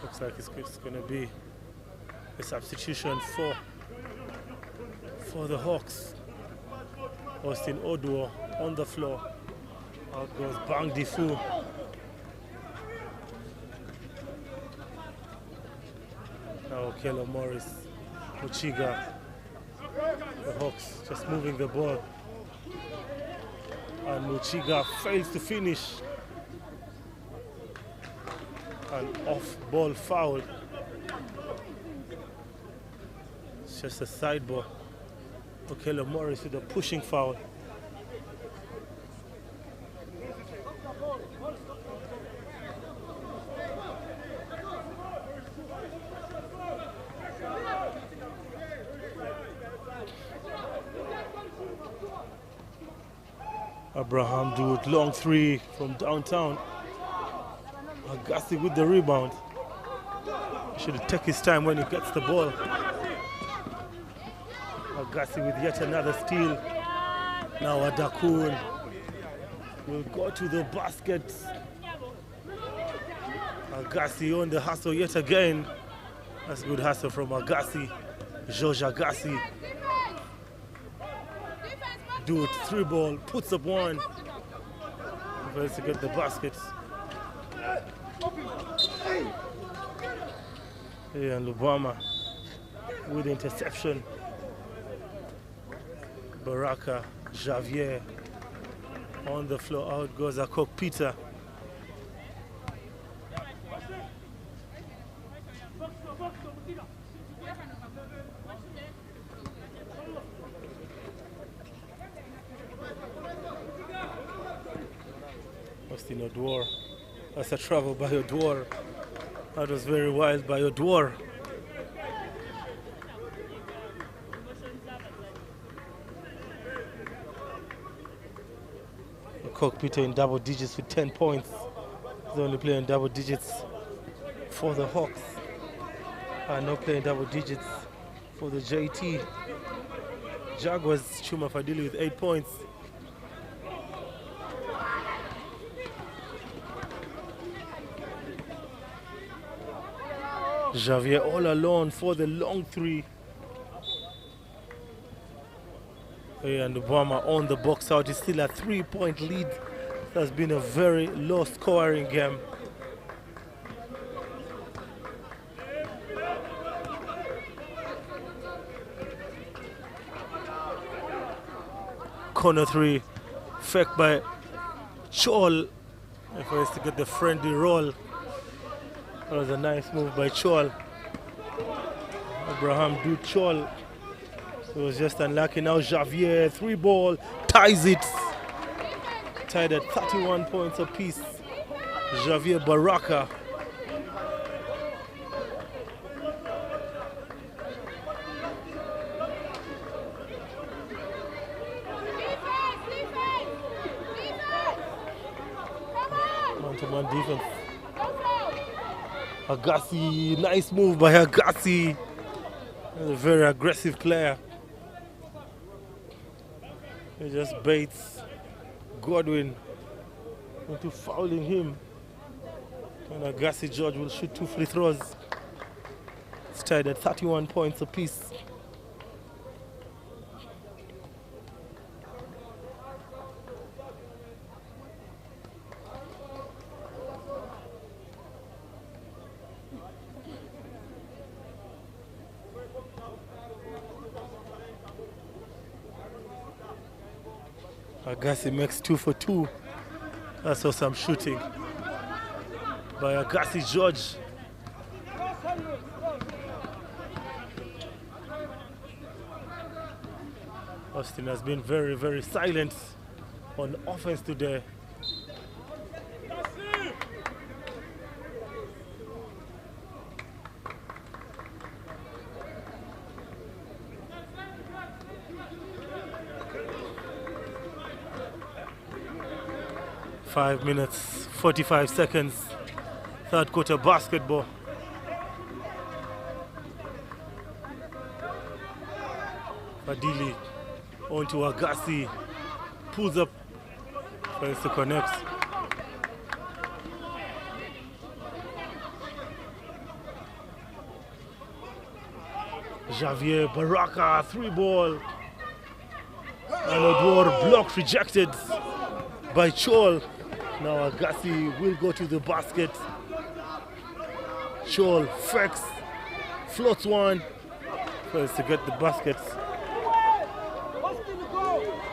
Looks like it's going to be a substitution for the Hawks. Austin Oduo on the floor. Out goes Bang Difu. Now Kelo Morris, Muchiga. The Hawks just moving the ball. And Muchiga fails to finish. An off-ball foul. It's just a sideball. Okelo Morris with a pushing foul. Abraham Dude, long 3 from downtown. Agassi with the rebound. He should take his time when he gets the ball. Agassi with yet another steal. Now Adakun will go to the basket. Agassi on the hustle yet again. That's good hustle from Agassi. George Agassi. Dude, 3 ball, puts up 1. Fails to get the basket. And Lubama with the interception. Baraka, Javier on the floor. Out goes Akok Peter. Austin Odwar. That's a travel by Odwar. That was very wild by Odwar. Cockpit in double digits with 10 points. He's only playing double digits for the Hawks. Not playing double digits for the JT. Jaguars, Chuma Fadili with 8 points. Javier all alone for the long three. And Obama on the box out. It's still a 3-point lead. It has been a very low scoring game. Corner three, fake by Chol. If I was to get the friendly roll. That was a nice move by Chol. Abraham do Chol. It was just unlucky. Now Javier, 3-ball, ties it. Tied at 31 points apiece. Javier Baraka. Man-to-man defense. Agassi, nice move by Agassi. A very aggressive player. He just baits Godwin into fouling him. And Agassi George will shoot 2 free throws. It's tied at 31 points apiece. Agassi makes 2 for 2. That's awesome shooting by Agassi George. Austin has been very, very silent on offense today. Five minutes, 45 seconds, third quarter basketball. Fadili onto Agassi, pulls up, tries to connect. Javier Baraka, 3-ball. And Odwar block rejected by Chol. Now Agassi will go to the basket. Chol fakes, floats one, tries to get the basket.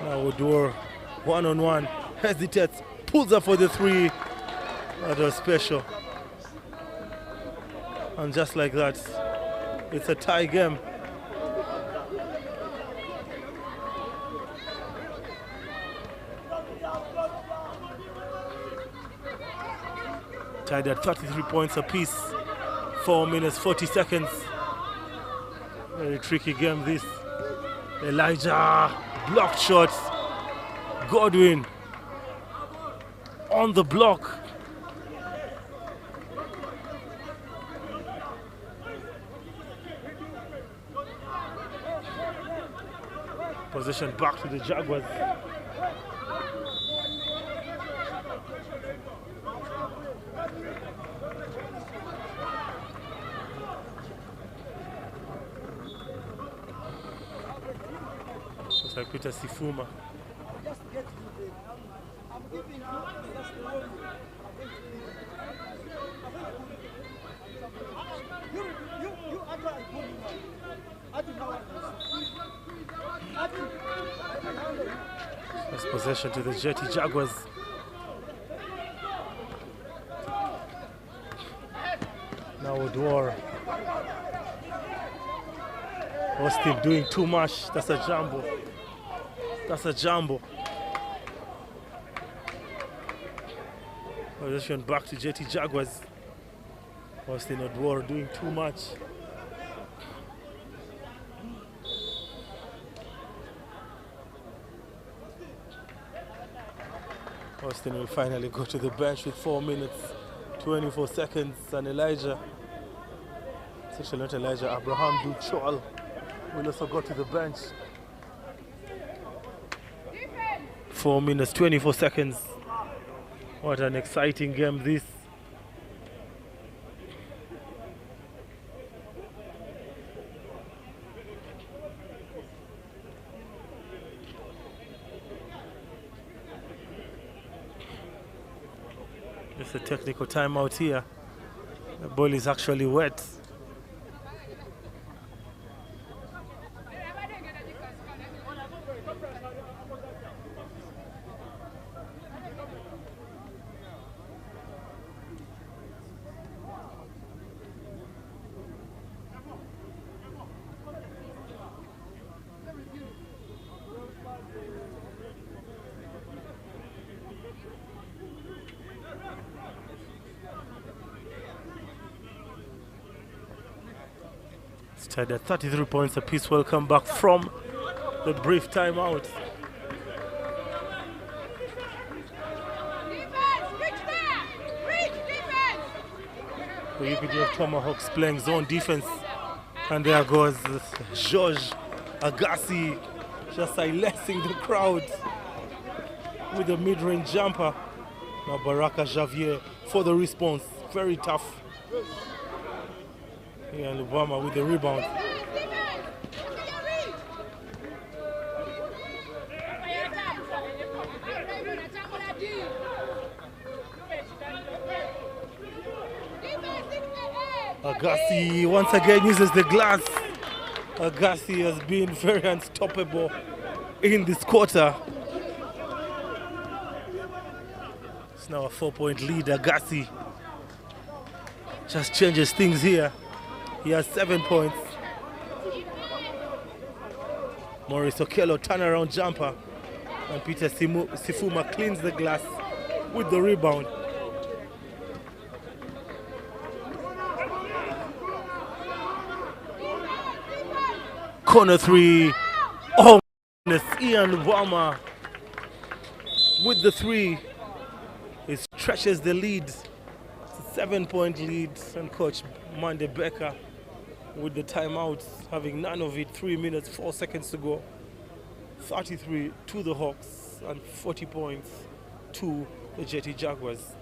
Now Odwar, one-on-one, hesitates, pulls up for the 3. That was special. And just like that, it's a tie game. Tied at 33 points apiece. 4 minutes, 40 seconds. Very tricky game this. Elijah, blocked shots. Godwin on the block. Possession back to the Jaguars. Like Peter Sifuma. First possession to the Jetty Jaguars. Now Odwar. Austin doing too much. That's a jumbo. That's a jumbo. Possession back to JT Jaguars. Austin Odwar doing too much. Austin will finally go to the bench with 4 minutes, 24 seconds, and Elijah, it's actually not Elijah, Abraham Duchol will also go to the bench. 4 minutes, 24 seconds. What an exciting game this. It's a technical timeout here. The ball is actually wet. Tied at 33 points apiece. Welcome back from the brief timeout. The UPDF Tomahawks playing zone defense, and there goes George Agassi just silencing the crowd with a mid-range jumper. Now Baraka Javier for the response. Very tough. Yeah, and Obama with the rebound. Agassi once again uses the glass. Agassi has been very unstoppable in this quarter. It's now a 4-point lead. Agassi just changes things here. He has 7 points. Maurice Okello turnaround jumper, and Peter Sifuma cleans the glass with the rebound. Corner three. Oh my goodness, Ian Wama with the three. It stretches the lead. It's a 7-point lead, and coach Mande Becker with the timeouts, having none of it. 3 minutes, 4 seconds to go. 33 to the Hawks and 40 points to the JT Jaguars.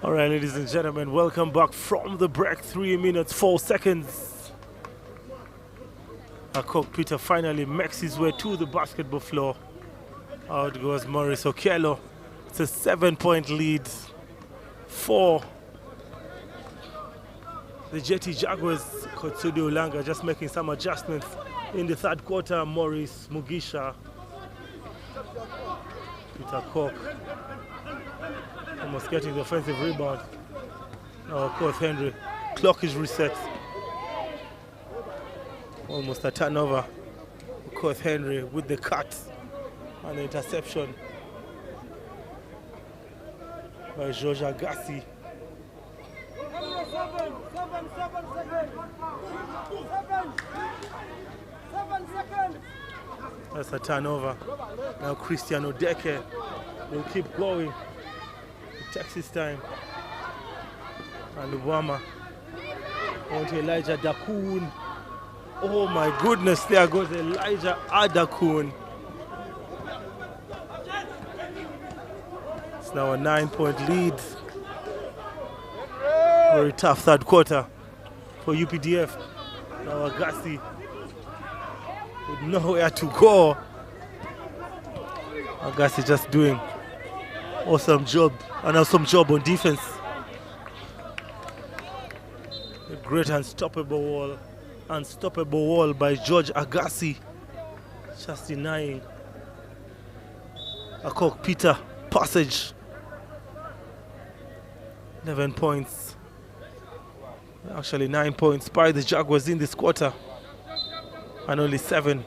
All right, ladies and gentlemen, welcome back from the break. 3 minutes, 4 seconds. Our coach Peter finally makes his way to the basketball floor. Out goes Maurice Okello. It's a 7-point lead for the JT Jaguars. Coach Sudi Ulanga just making some adjustments in the third quarter. Maurice Mugisha, Peter Koch almost getting the offensive rebound. Now, of course, Henry. Clock is reset. Almost a turnover. Of course, Henry with the cut and the interception by George Agassi. That's a turnover. Now Christian Odeke will keep going. It takes his time. And Lubama on to Elijah Dakun. Oh my goodness, there goes Elijah Adakun. It's now a 9-point lead. Very tough third quarter for UPDF. Now Agassi with nowhere to go. Agassi just doing awesome job on defense. A great unstoppable wall by George Agassi, just denying a Cock Peter passage. 11 points. Actually 9 points by the Jaguars in this quarter. And only 7.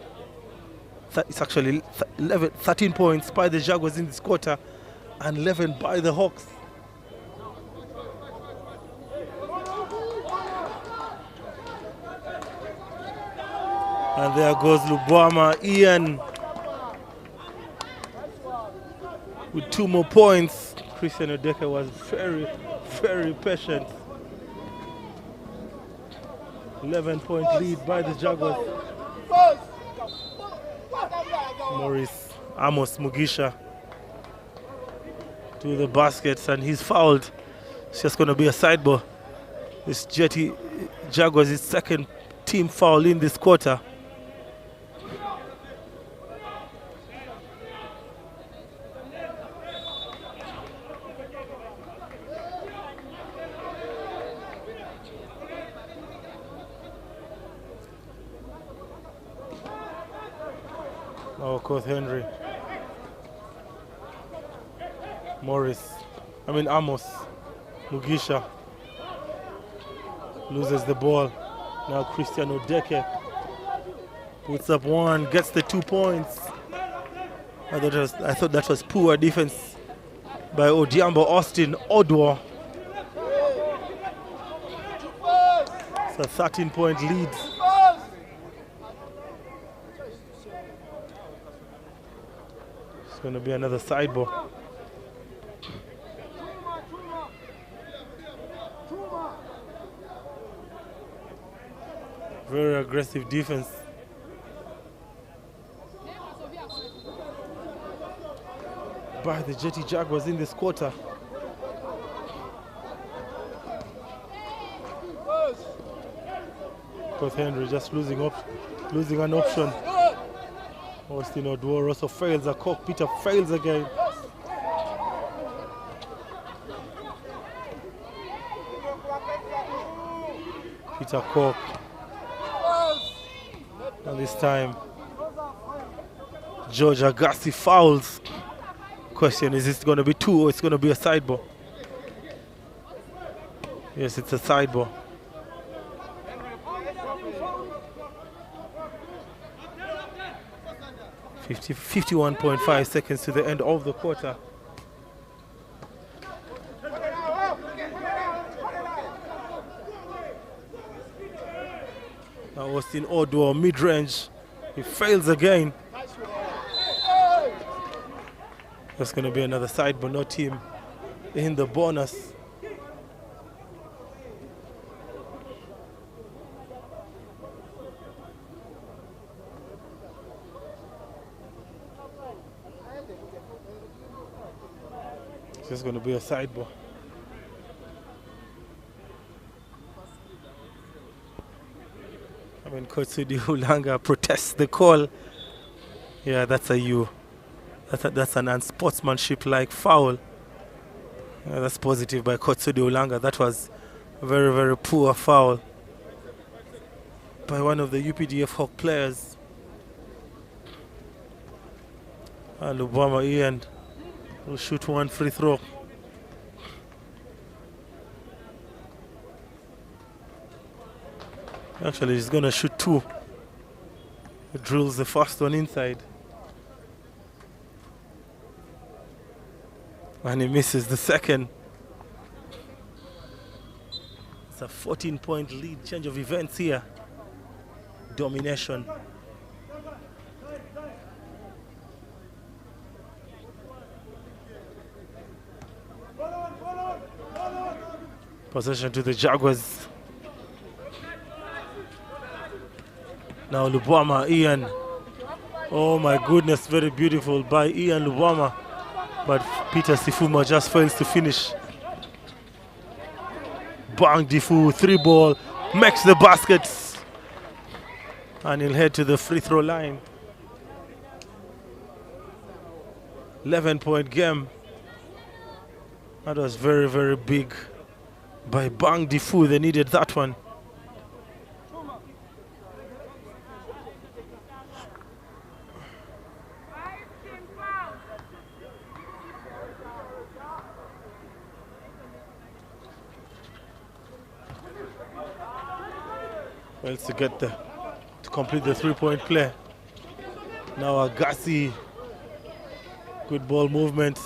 It's actually 13 points by the Jaguars in this quarter and 11 by the Hawks. And there goes Lubama Ian with 2 more points. Christian Odeke was very, very patient. 11-point lead by the Jaguars. Morris Amos Mugisha to the baskets and he's fouled. It's just going to be a side ball. This Jaguars' is second team foul in this quarter. Of course, Henry. Amos Mugisha loses the ball. Now Christian Odeke puts up 1, gets the 2 points. I thought that was poor defense by Odiambo Austin Odwo. It's a 13-point lead. It's going to be another side ball. Very aggressive defense. By the Jetty Jaguars in this quarter. Coach Henry just losing an option. Austin Odwo also fails. A Cock Peter fails again. Peter Cock. And this time, George Agassi fouls. Question, is this going to be 2 or it's going to be a side ball? Yes, it's a side ball. – 51.5 seconds to the end of the quarter. Now Austin Odwo mid-range. He fails again. That's going to be another side, but no team in the bonus. It's just going to be a side ball. When Coach Sudi Ulanga protests the call, yeah, that's a U. That's an unsportsmanship-like foul. Yeah, that's positive by Coach Sudi Ulanga. That was a very, very poor foul by one of the UPDF Hawk players. And Lubama Ian will shoot 1 free throw. Actually, he's gonna shoot two. He drills the first one inside. And he misses the second. It's a 14-point lead, change of events here. Domination. Possession to the Jaguars. Now Lubwama, Ian. Oh my goodness, very beautiful by Ian Lubwama. But Peter Sifuma just fails to finish. Bang Difu, 3-ball, makes the baskets. And he'll head to the free throw line. 11-point game. That was very, very big by Bang Difu. They needed that one. Well, to get to complete the 3-point play. Now Agassi, good ball movements.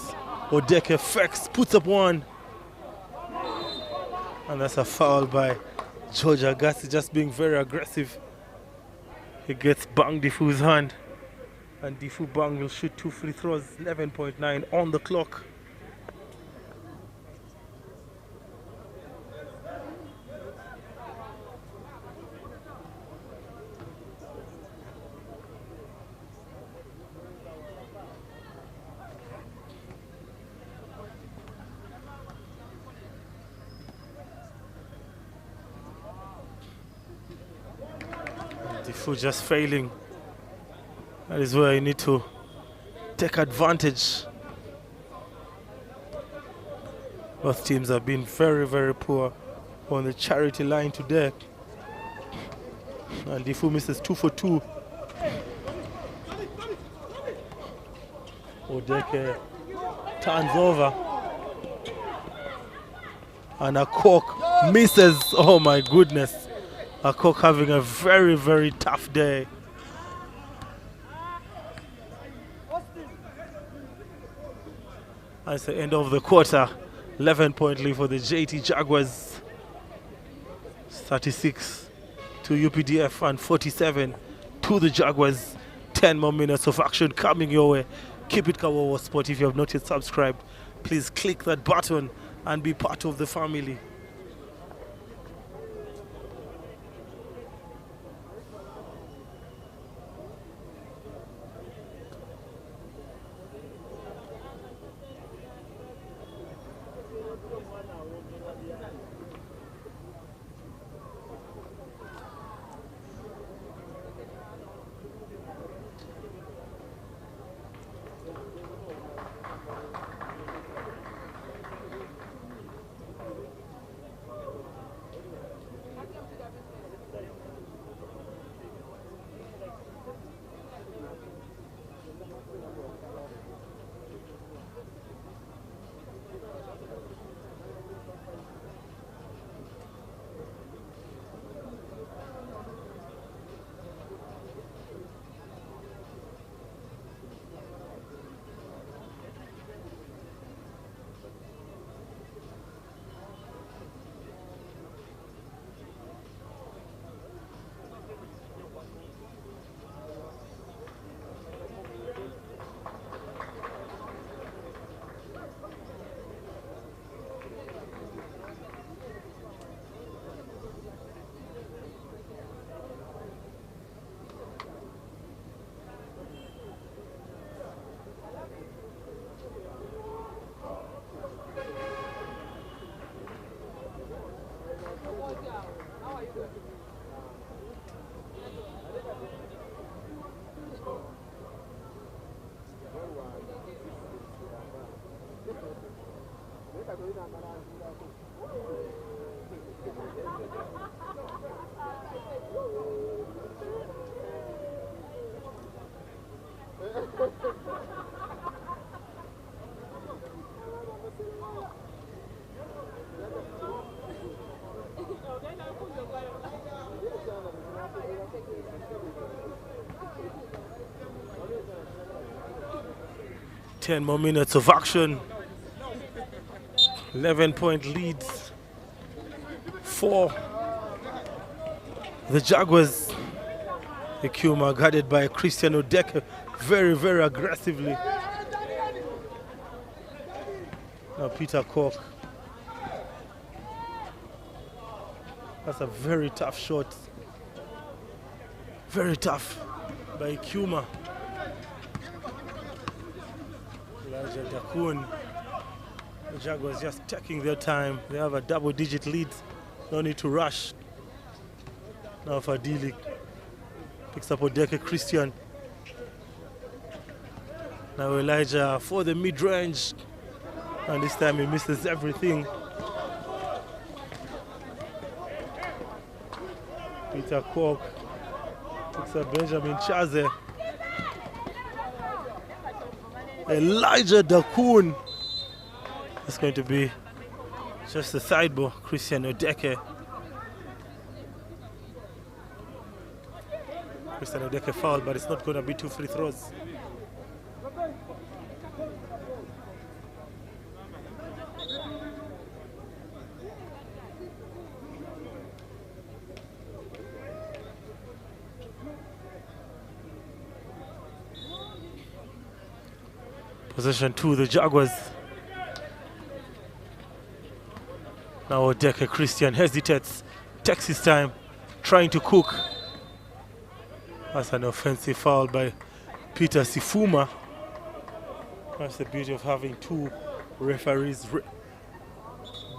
Odeke Fex puts up one. And that's a foul by George Agassi, just being very aggressive. He gets Bang Difu's hand. And Difu Bang will shoot 2 free throws, 11.9 on the clock. Difu just failing. That is where you need to take advantage. Both teams have been very, very poor on the charity line today. And Difu misses 2 for 2. Odeke turns over. And Akok misses. Oh my goodness. Akok having a very, very tough day. That's the end of the quarter. 11-point lead for the JT Jaguars. 36 to UPDF and 47 to the Jaguars. 10 more minutes of action coming your way. Keep it Kawowo Sport. If you have not yet subscribed, please click that button and be part of the family. 10 more minutes of action. 11-point leads for the Jaguars. The Kuma guarded by Christian Odeke very, very aggressively. Now Peter Cork. That's a very tough shot. Very tough by Kuma. Elijah Dakun. The Jaguars just taking their time. They have a double-digit lead. No need to rush. Now Fadili picks up Odeke Christian. Now Elijah for the mid-range. And this time he misses everything. Peter Cork picks up Benjamin Chaze. Elijah Dakun. It's going to be just a side ball. Christian Odeke. Christian Odeke fouled, but it's not going to be 2 free throws. Possession 2, the Jaguars. Now Odeke Christian hesitates, takes his time, trying to cook. That's an offensive foul by Peter Sifuma. That's the beauty of having 2 referees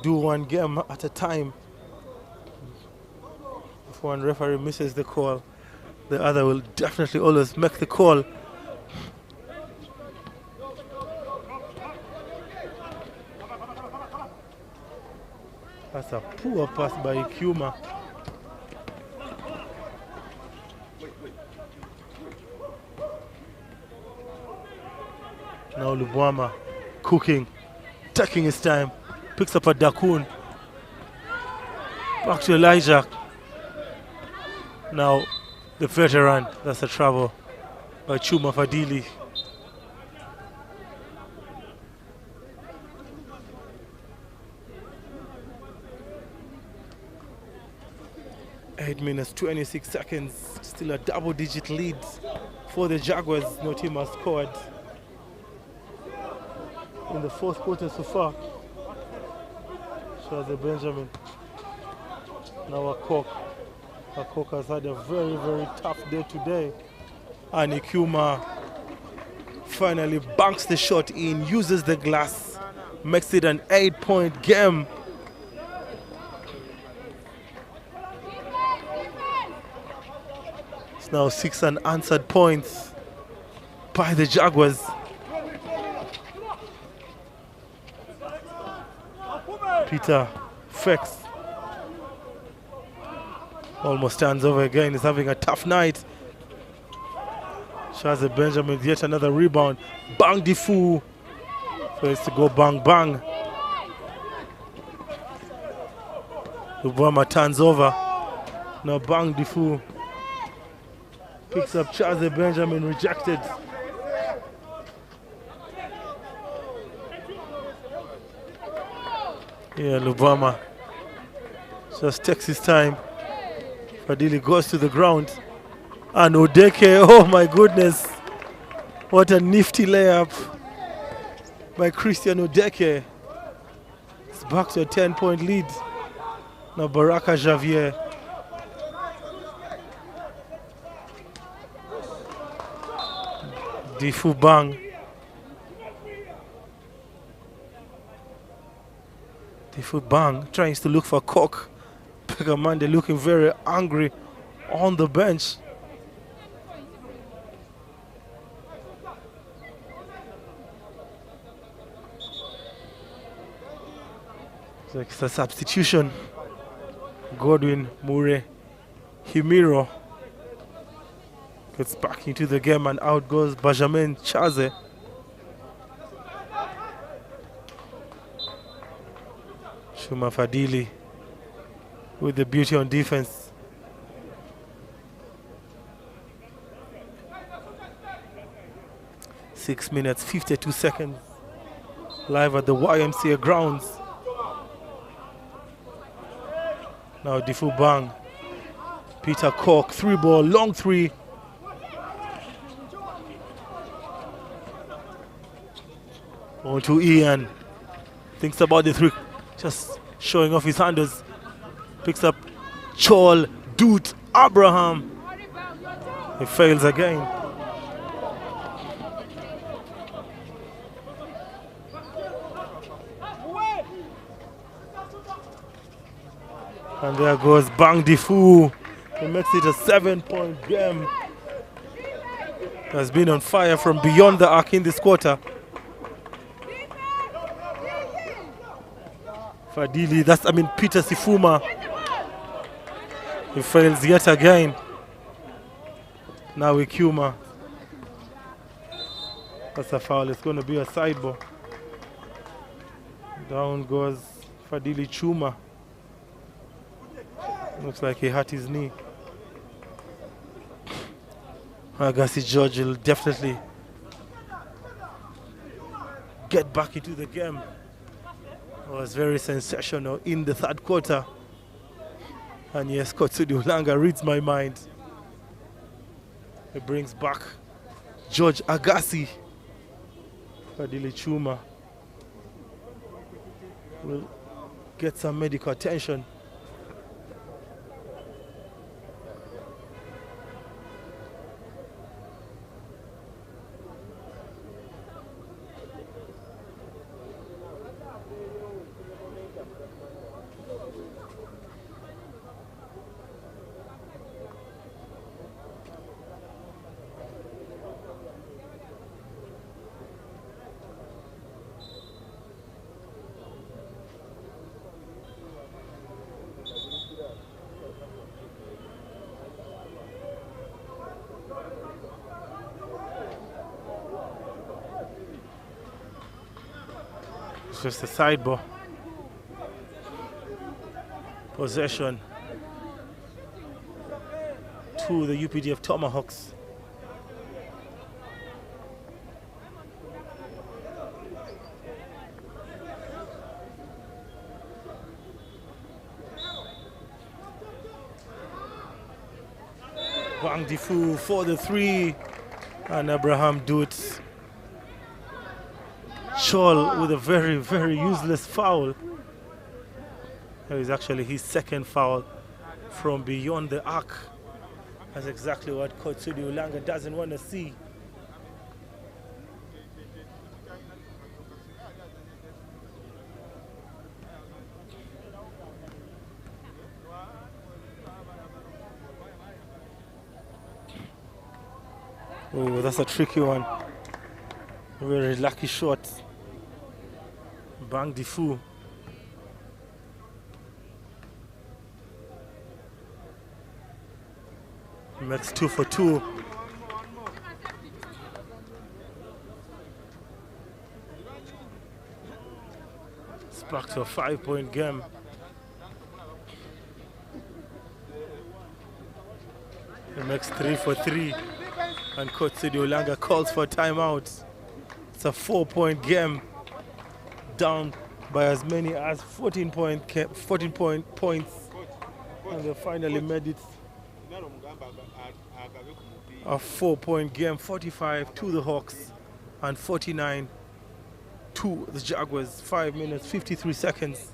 do one game at a time. If one referee misses the call, the other will definitely always make the call. That's a poor pass by Ikuma. Now Lubwama cooking, taking his time, picks up a Dakun. Back to Elijah. Now the veteran, that's a trouble by Chuma Fadili. Eight minutes, 26 seconds. Still a double-digit lead for the Jaguars. No team has scored in the 4th quarter so far. Shaza Benjamin. Now Akok has had a very, very tough day today. And Ikuma finally banks the shot in, uses the glass, makes it an 8-point game. It's now 6 unanswered points by the Jaguars. Peter fakes. Almost turns over again. He's having a tough night. Shaza Benjamin, yet another rebound. Bang Difu. First to go bang bang. Lubwama turns over. Now Bang Difu picks up Shaza Benjamin, rejected. Yeah, Lubwama just takes his time. Fadili goes to the ground. And Odeke, oh my goodness. What a nifty layup by Christian Odeke. It's back to a 10-point lead. Now Baraka Javier. Difu Bang. Difu Bang tries to look for Cook. Pegamande looking very angry on the bench. So it's a substitution. Godwin Mure Himiro gets back into the game, and out goes Benjamin Chaze. Shuma Fadili with the beauty on defense. 6 minutes 52 seconds. Live at the YMCA grounds. Now Difu Bang. Peter Cork, 3-ball, long 3. On to Ian. Thinks about the 3. Just showing off his handles. Picks up Chol, Doot, Abraham. He fails again. And there goes Bang Difu. He makes it a 7-point game. Has been on fire from beyond the arc in this quarter. Fadili, Peter Sifuma. He fails yet again. Now Ikuma. That's a foul. It's going to be a side ball. Down goes Fadili Chuma. Looks like he hurt his knee. Agassi George will definitely get back into the game. It was very sensational in the third quarter. And yes, Kotsudi Ulanga reads my mind. He brings back George Agassi. Fadili Chuma will get some medical attention. It's just a side ball. Possession to the UPDF Tomahawks. Wang Difu for the 3, and Abraham Dutz. Chol with a very, very useless foul. That is actually his second foul from beyond the arc. That's exactly what Coach Sudi Ulanga doesn't want to see. Oh, that's a tricky one. Very lucky shot. Bang Difu. Makes 2 for 2. It's back to a 5-point game. He makes 3 for 3. And Coach Sidi Ulanga calls for a timeout. It's a 4-point game. Down by as many as 14 points. And they finally made it a 4-point game, 45 to the Hawks and 49 to the Jaguars. 5 minutes, 53 seconds.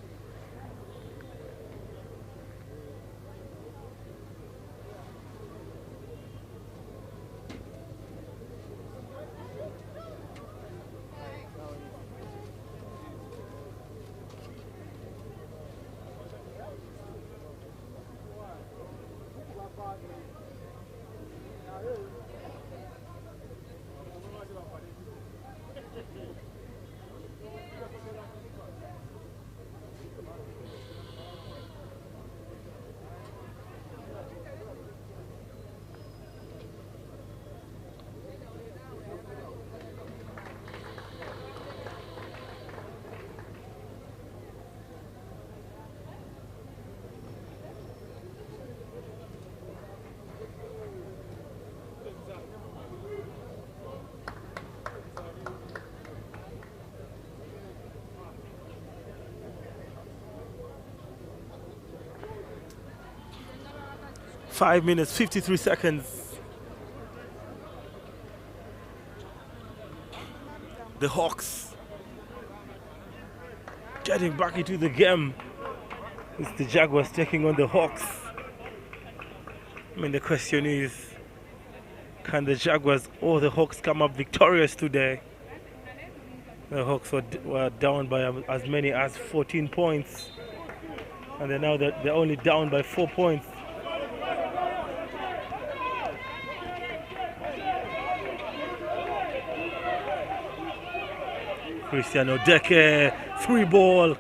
5 minutes, 53 seconds. The Hawks getting back into the game. It's the Jaguars taking on the Hawks. I mean, the question is, can the Jaguars or the Hawks come up victorious today? The Hawks were down by as many as 14 points. And now they're only down by 4 points. Cristiano Deke, 3 ball.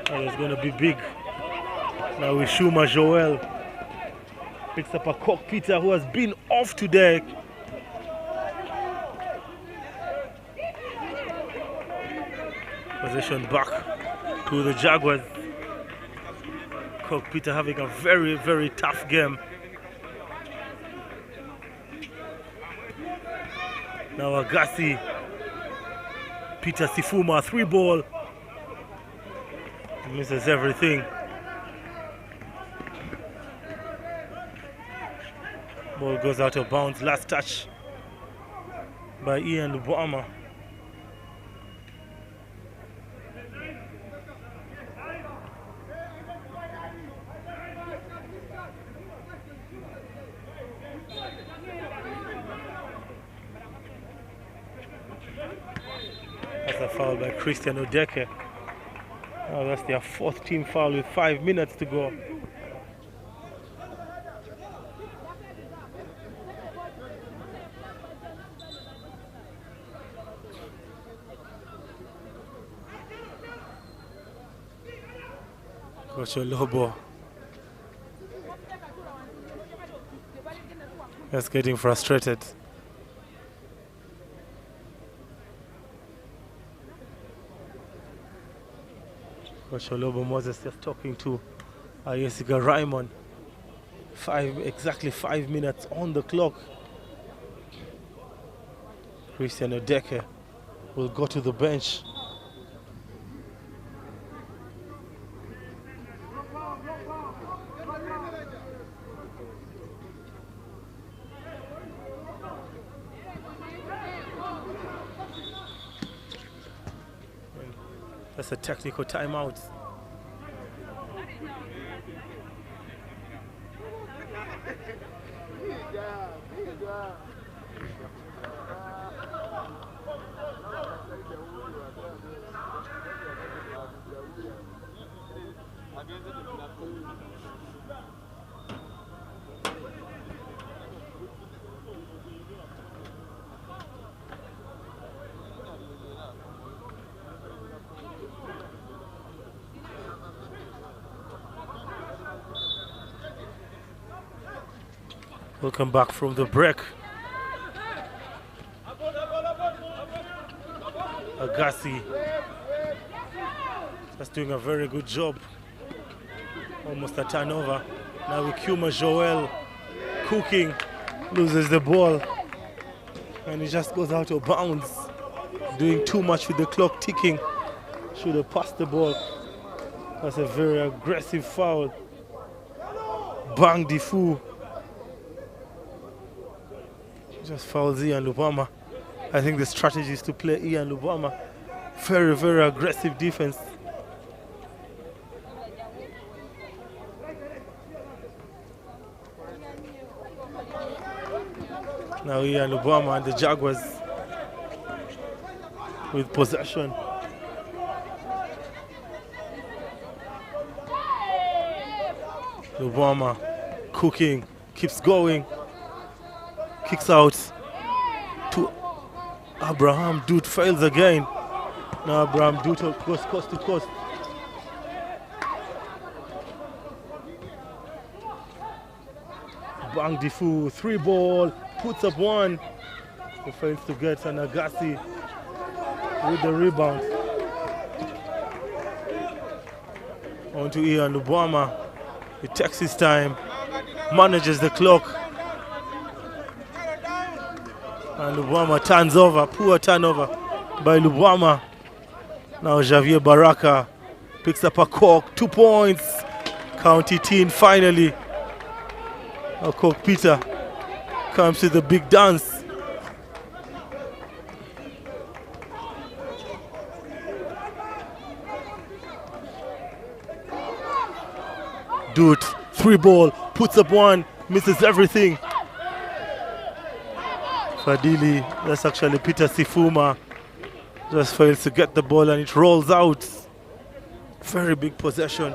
That is going to be big. Now with Shuma Joel. Picks up a Cock Peter who has been off today. Possession back to the Jaguars. Cock Peter having a very, very tough game. Now Agassi. Peter Sifuma, 3 ball. He misses everything. Ball goes out of bounds. Last touch by Ian Lubama. That's a foul by Cristiano Deke. Oh, that's their 4th team foul with 5 minutes to go. Coach Lobo is getting frustrated. Coach Lobo Moses just talking to Jessica Raymond. Exactly 5 minutes on the clock. Cristiano Deke will go to the bench. That's a technical timeout. Welcome back from the break. Agassi just doing a very good job. Almost a turnover. Now with Kuma Joel cooking, loses the ball. And he just goes out of bounds. Doing too much with the clock ticking. Should have passed the ball. That's a very aggressive foul. Bang Difu. Just fouls Ian Lubama. I think the strategy is to play Ian Lubama. Very, very aggressive defense. Now Ian Lubama and the Jaguars with possession. Lubama cooking, keeps going. Kicks out to Abraham Dut, fails again. Now Abraham Dut goes coast to coast. Bang Difu, 3 ball, puts up 1. He fails to get an Agassi with the rebound. On to Ian Lubama. He takes his time, manages the clock. And Lubama turns over, poor turnover by Lubama. Now Javier Baraka picks up a cork, 2 points. County Teen finally Our coach Peter comes to the big dance. Do it. 3 ball. Puts up 1. Misses everything. Fadili, that's actually Peter Sifuma. Just fails to get the ball and it rolls out. Very big possession.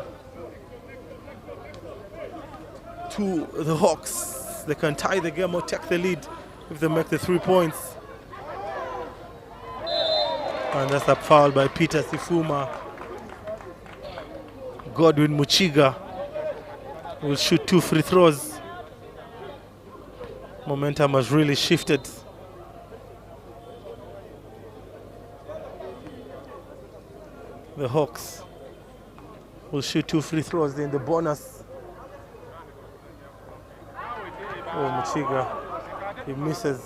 To the Hawks. They can tie the game or take the lead if they make the 3 points. And that's a foul by Peter Sifuma. Godwin Muchiga will shoot 2 free throws. Momentum has really shifted. The Hawks will shoot 2 free throws in the bonus. Oh, Muchiga, he misses.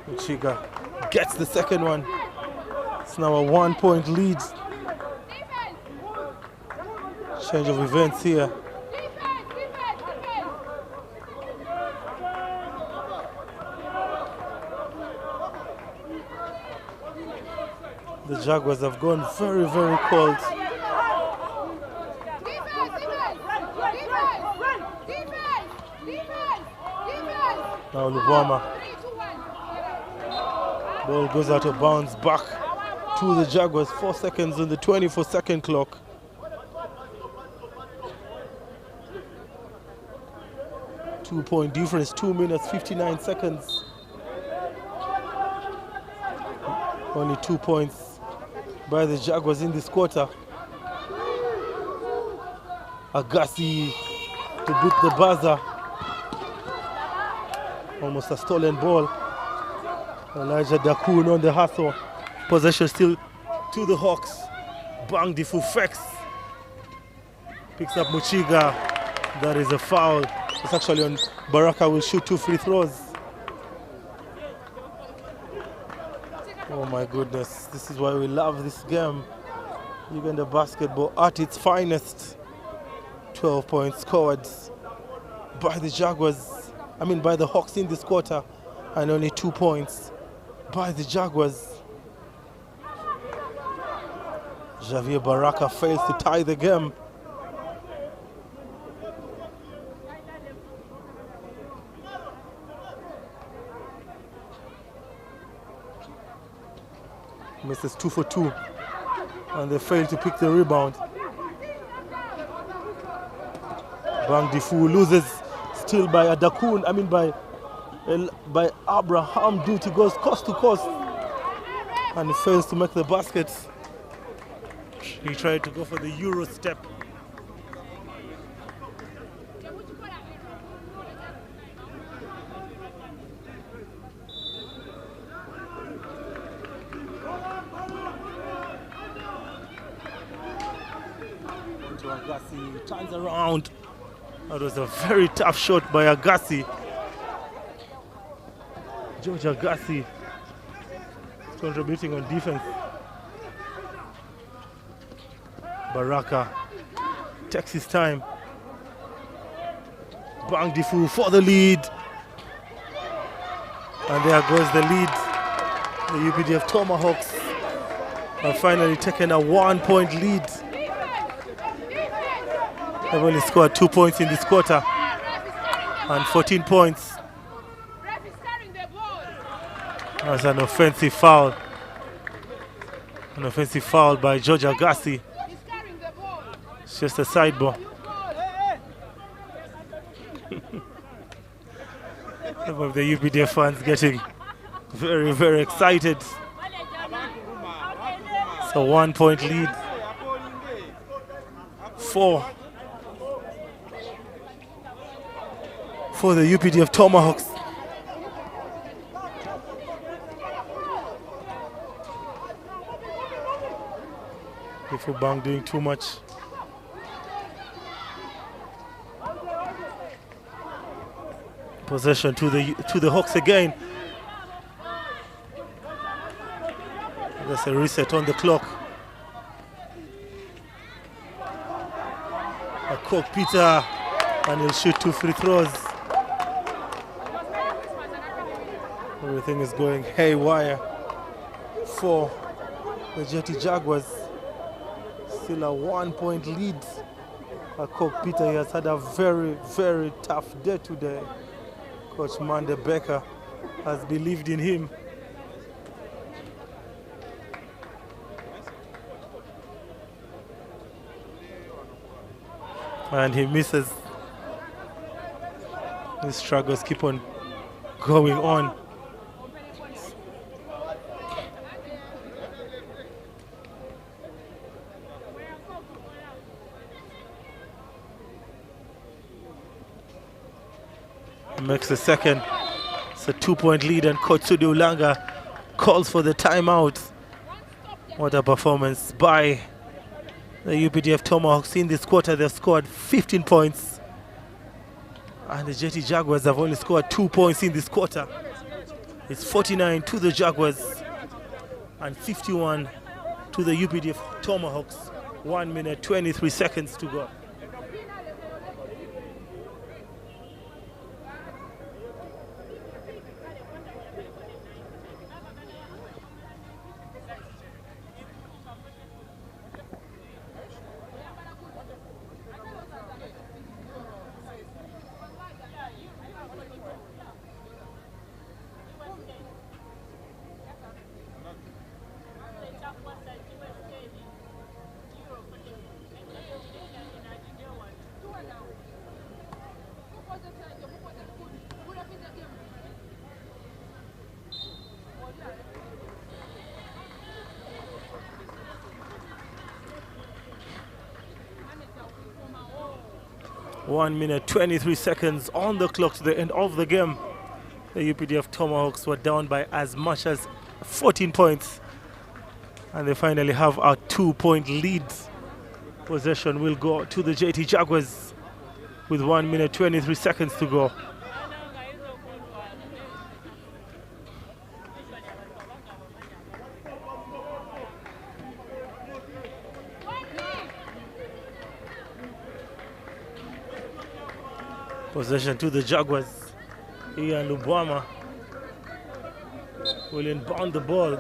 Muchiga gets the second one. It's now a 1-point lead. Change of events here. The Jaguars have gone very, very cold. Now Lubama. Ball goes out of bounds back to the Jaguars. 4 seconds on the 24-second clock. Two-point difference, 2 minutes, 59 seconds. Only 2 points by the Jaguars in this quarter. Agassi to beat the buzzer. Almost a stolen ball. Elijah Dakun on the hustle. Possession still to the Hawks. Bang Difu Fex. Picks up Muchiga. That is a foul. It's actually on Baraka, will shoot 2 free throws. Oh my goodness, this is why we love this game. Uganda basketball at its finest. 12 points scored by the Jaguars. By the Hawks in this quarter, and only 2 points by the Jaguars. Javier Baraka fails to tie the game. Misses 2 for 2, and they fail to pick the rebound. Bang Difu loses still by Adakun, by Abraham. Duty goes coast to coast, and he fails to make the basket. He tried to go for the Euro step. Agassi turns around. That was a very tough shot by Agassi. George Agassi is contributing on defense. Baraka takes his time. Bang Difu for the lead. And there goes the lead. The UPDF Tomahawks have finally taken a 1-point lead. They've only scored 2 points in this quarter and 14 points. That's an offensive foul. An offensive foul by George Agassi. It's just a sideball. Some of the UPDF fans getting very, very excited. It's a 1-point lead. 4 for the UPDF Tomahawks. Before Bang doing too much. Possession to the Hawks again. There's a reset on the clock. A Cook Peter, and he'll shoot 2 free throws. Everything is going haywire for the Jetty Jaguars. Still a 1-point lead. A Cook Peter, he has had a very, very tough day today. Coach Mande Becker has believed in him. And he misses. His struggles keep on going on. He makes the second. It's a 2-point lead, and Coach Sudi Ulanga calls for the timeout. What a performance by the UPDF Tomahawks. In this quarter, they've scored 15 points. And the Jetty Jaguars have only scored 2 points in this quarter. It's 49 to the Jaguars and 51 to the UPDF Tomahawks. 1 minute, 23 seconds to go. One minute, 23 seconds on the clock to the end of the game. The UPDF Tomahawks were down by as much as 14 points. And they finally have a 2-point lead. Possession will go to the JT Jaguars with 1 minute, 23 seconds to go. Possession to the Jaguars. Ian Lubwama will inbound the ball.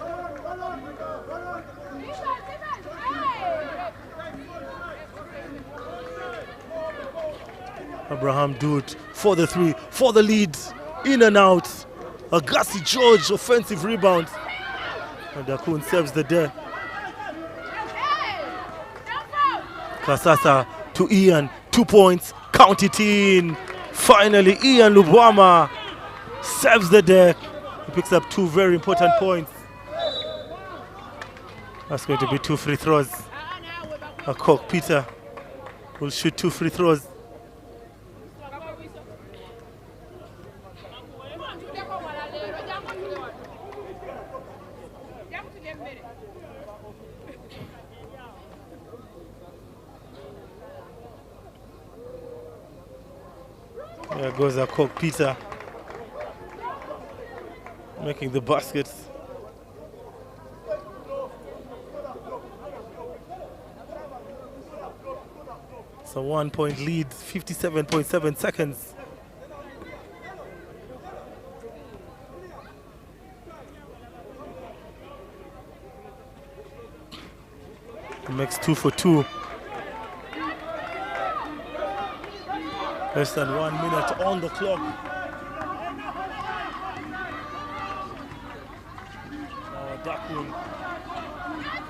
Abraham Doot for the 3, for the lead, in and out. Agassi George, offensive rebound. And Dakun saves the day. Kasasa to Ian, 2 points, count it in. Finally, Ian Lubwama saves the day. He picks up 2 very important points. That's going to be 2 free throws. Cook Peter will shoot 2 free throws. There goes a Cook Peter making the baskets. It's a 1-point lead, 57.7 seconds. He makes 2 for 2. Less than 1 minute on the clock. Dakun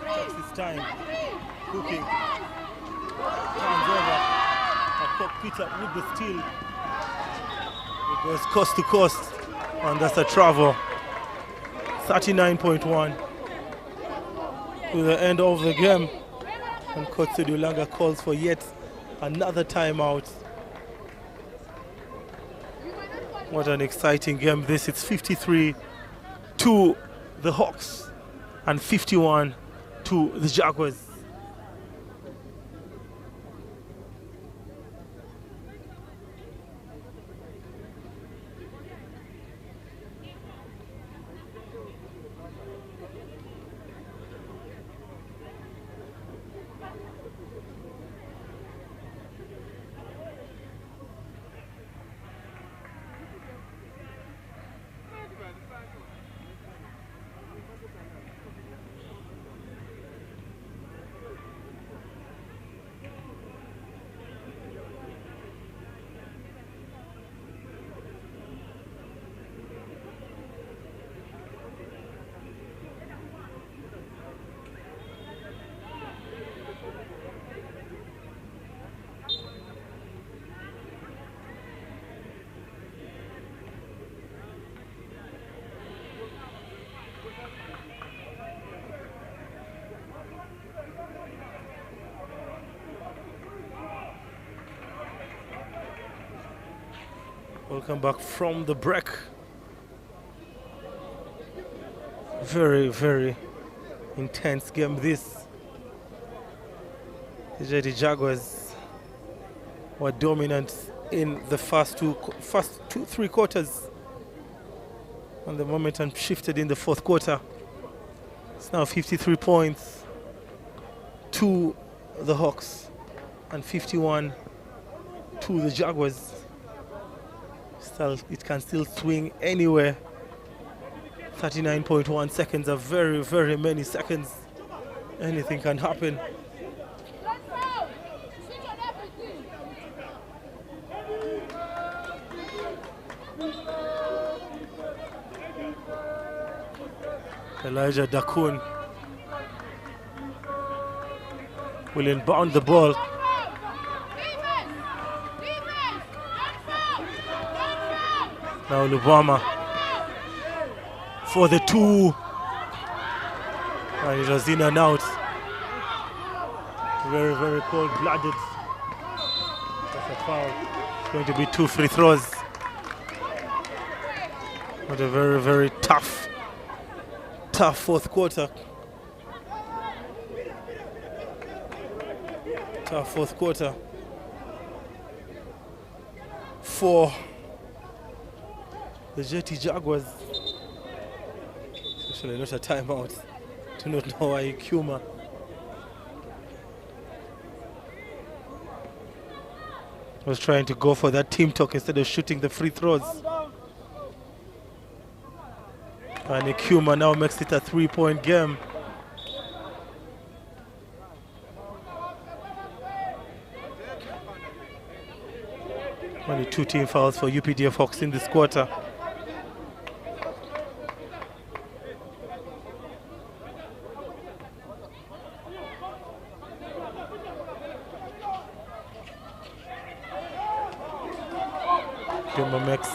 takes his time. Cooking. Turns over. Cook Peter with the steal. It goes coast to coast. And that's a travel. 39.1 to the end of the game. And Coach Sudi Ulanga calls for yet another timeout. What an exciting game this. It's 53 to the Hawks and 51 to the Jaguars. Welcome back from the break. Very, very intense game this. The Jaguars were dominant in the first three quarters, and the momentum shifted in the fourth quarter. It's now 53 points to the Hawks and 51 to the Jaguars. It can still swing anywhere. 39.1 seconds are very, very many seconds. Anything can happen. Elijah Dakun will inbound the ball. Now Lubama for the two, and it was in and out. Very, very cold-blooded. That's a foul. It's going to be 2 free throws. But a very, very tough fourth quarter. Tough fourth quarter for the Jetty Jaguars. Actually not a timeout. Do not know why Kuma was trying to go for that team talk instead of shooting the free throws. And Kuma now makes it a 3-point game. Only 2 team fouls for UPDF Hawks in this quarter. Kuma makes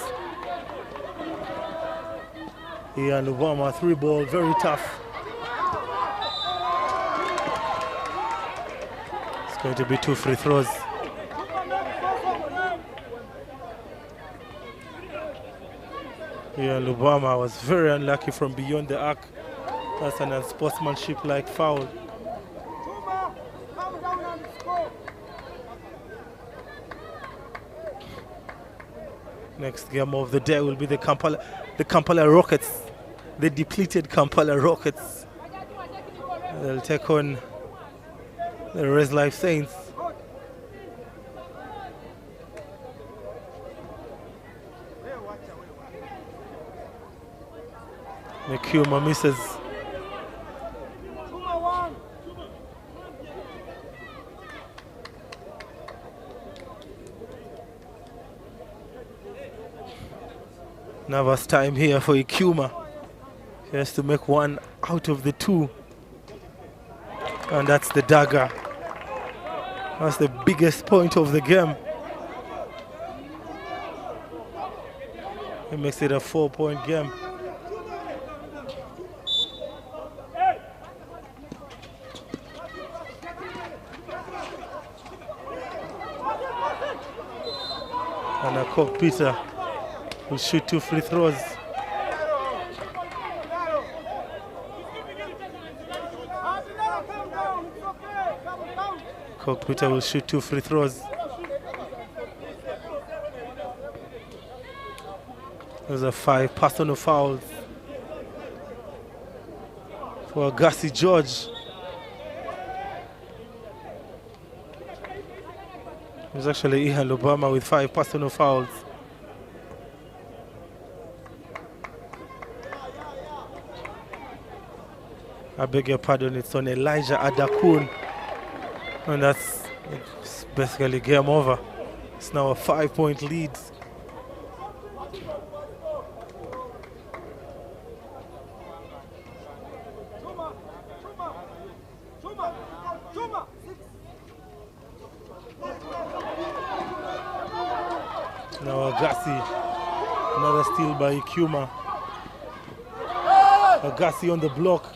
Ian Lubama 3-ball, very tough. It's going to be 2 free throws. Ian Lubama was very unlucky from beyond the arc. That's an unsportsmanship-like foul. Next game of the day will be the Kampala Rockets, the depleted Kampala Rockets. They'll take on the Res Life Saints. Kuma misses. Nervous time here for Ikuma. He has to make one out of the 2. And that's the dagger. That's the biggest point of the game. He makes it a 4-point game. And a Cock Peter will shoot 2 free throws. Cock Peter will shoot 2 free throws. Those are 5 personal fouls for Agassi George. It was actually Ian Lubama with 5 personal fouls. I beg your pardon, it's on Elijah Adakun. And that's basically game over. It's now a 5-point lead. Now Agassi, another steal by Ikuma. Agassi on the block.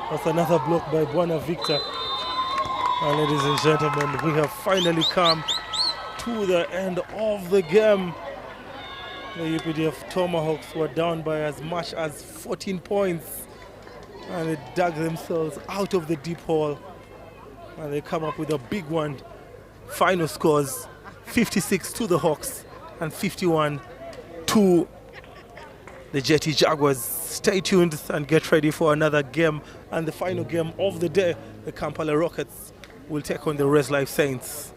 That's another block by Buana Victor. And ladies and gentlemen, we have finally come to the end of the game. The UPDF Tomahawks were down by as much as 14 points, and they dug themselves out of the deep hole, and they come up with a big one. Final scores 56 to the Hawks and 51 to the Jetty Jaguars. Stay tuned and get ready for another game, and the final game of the day, the Kampala Rockets will take on the Res Life Saints.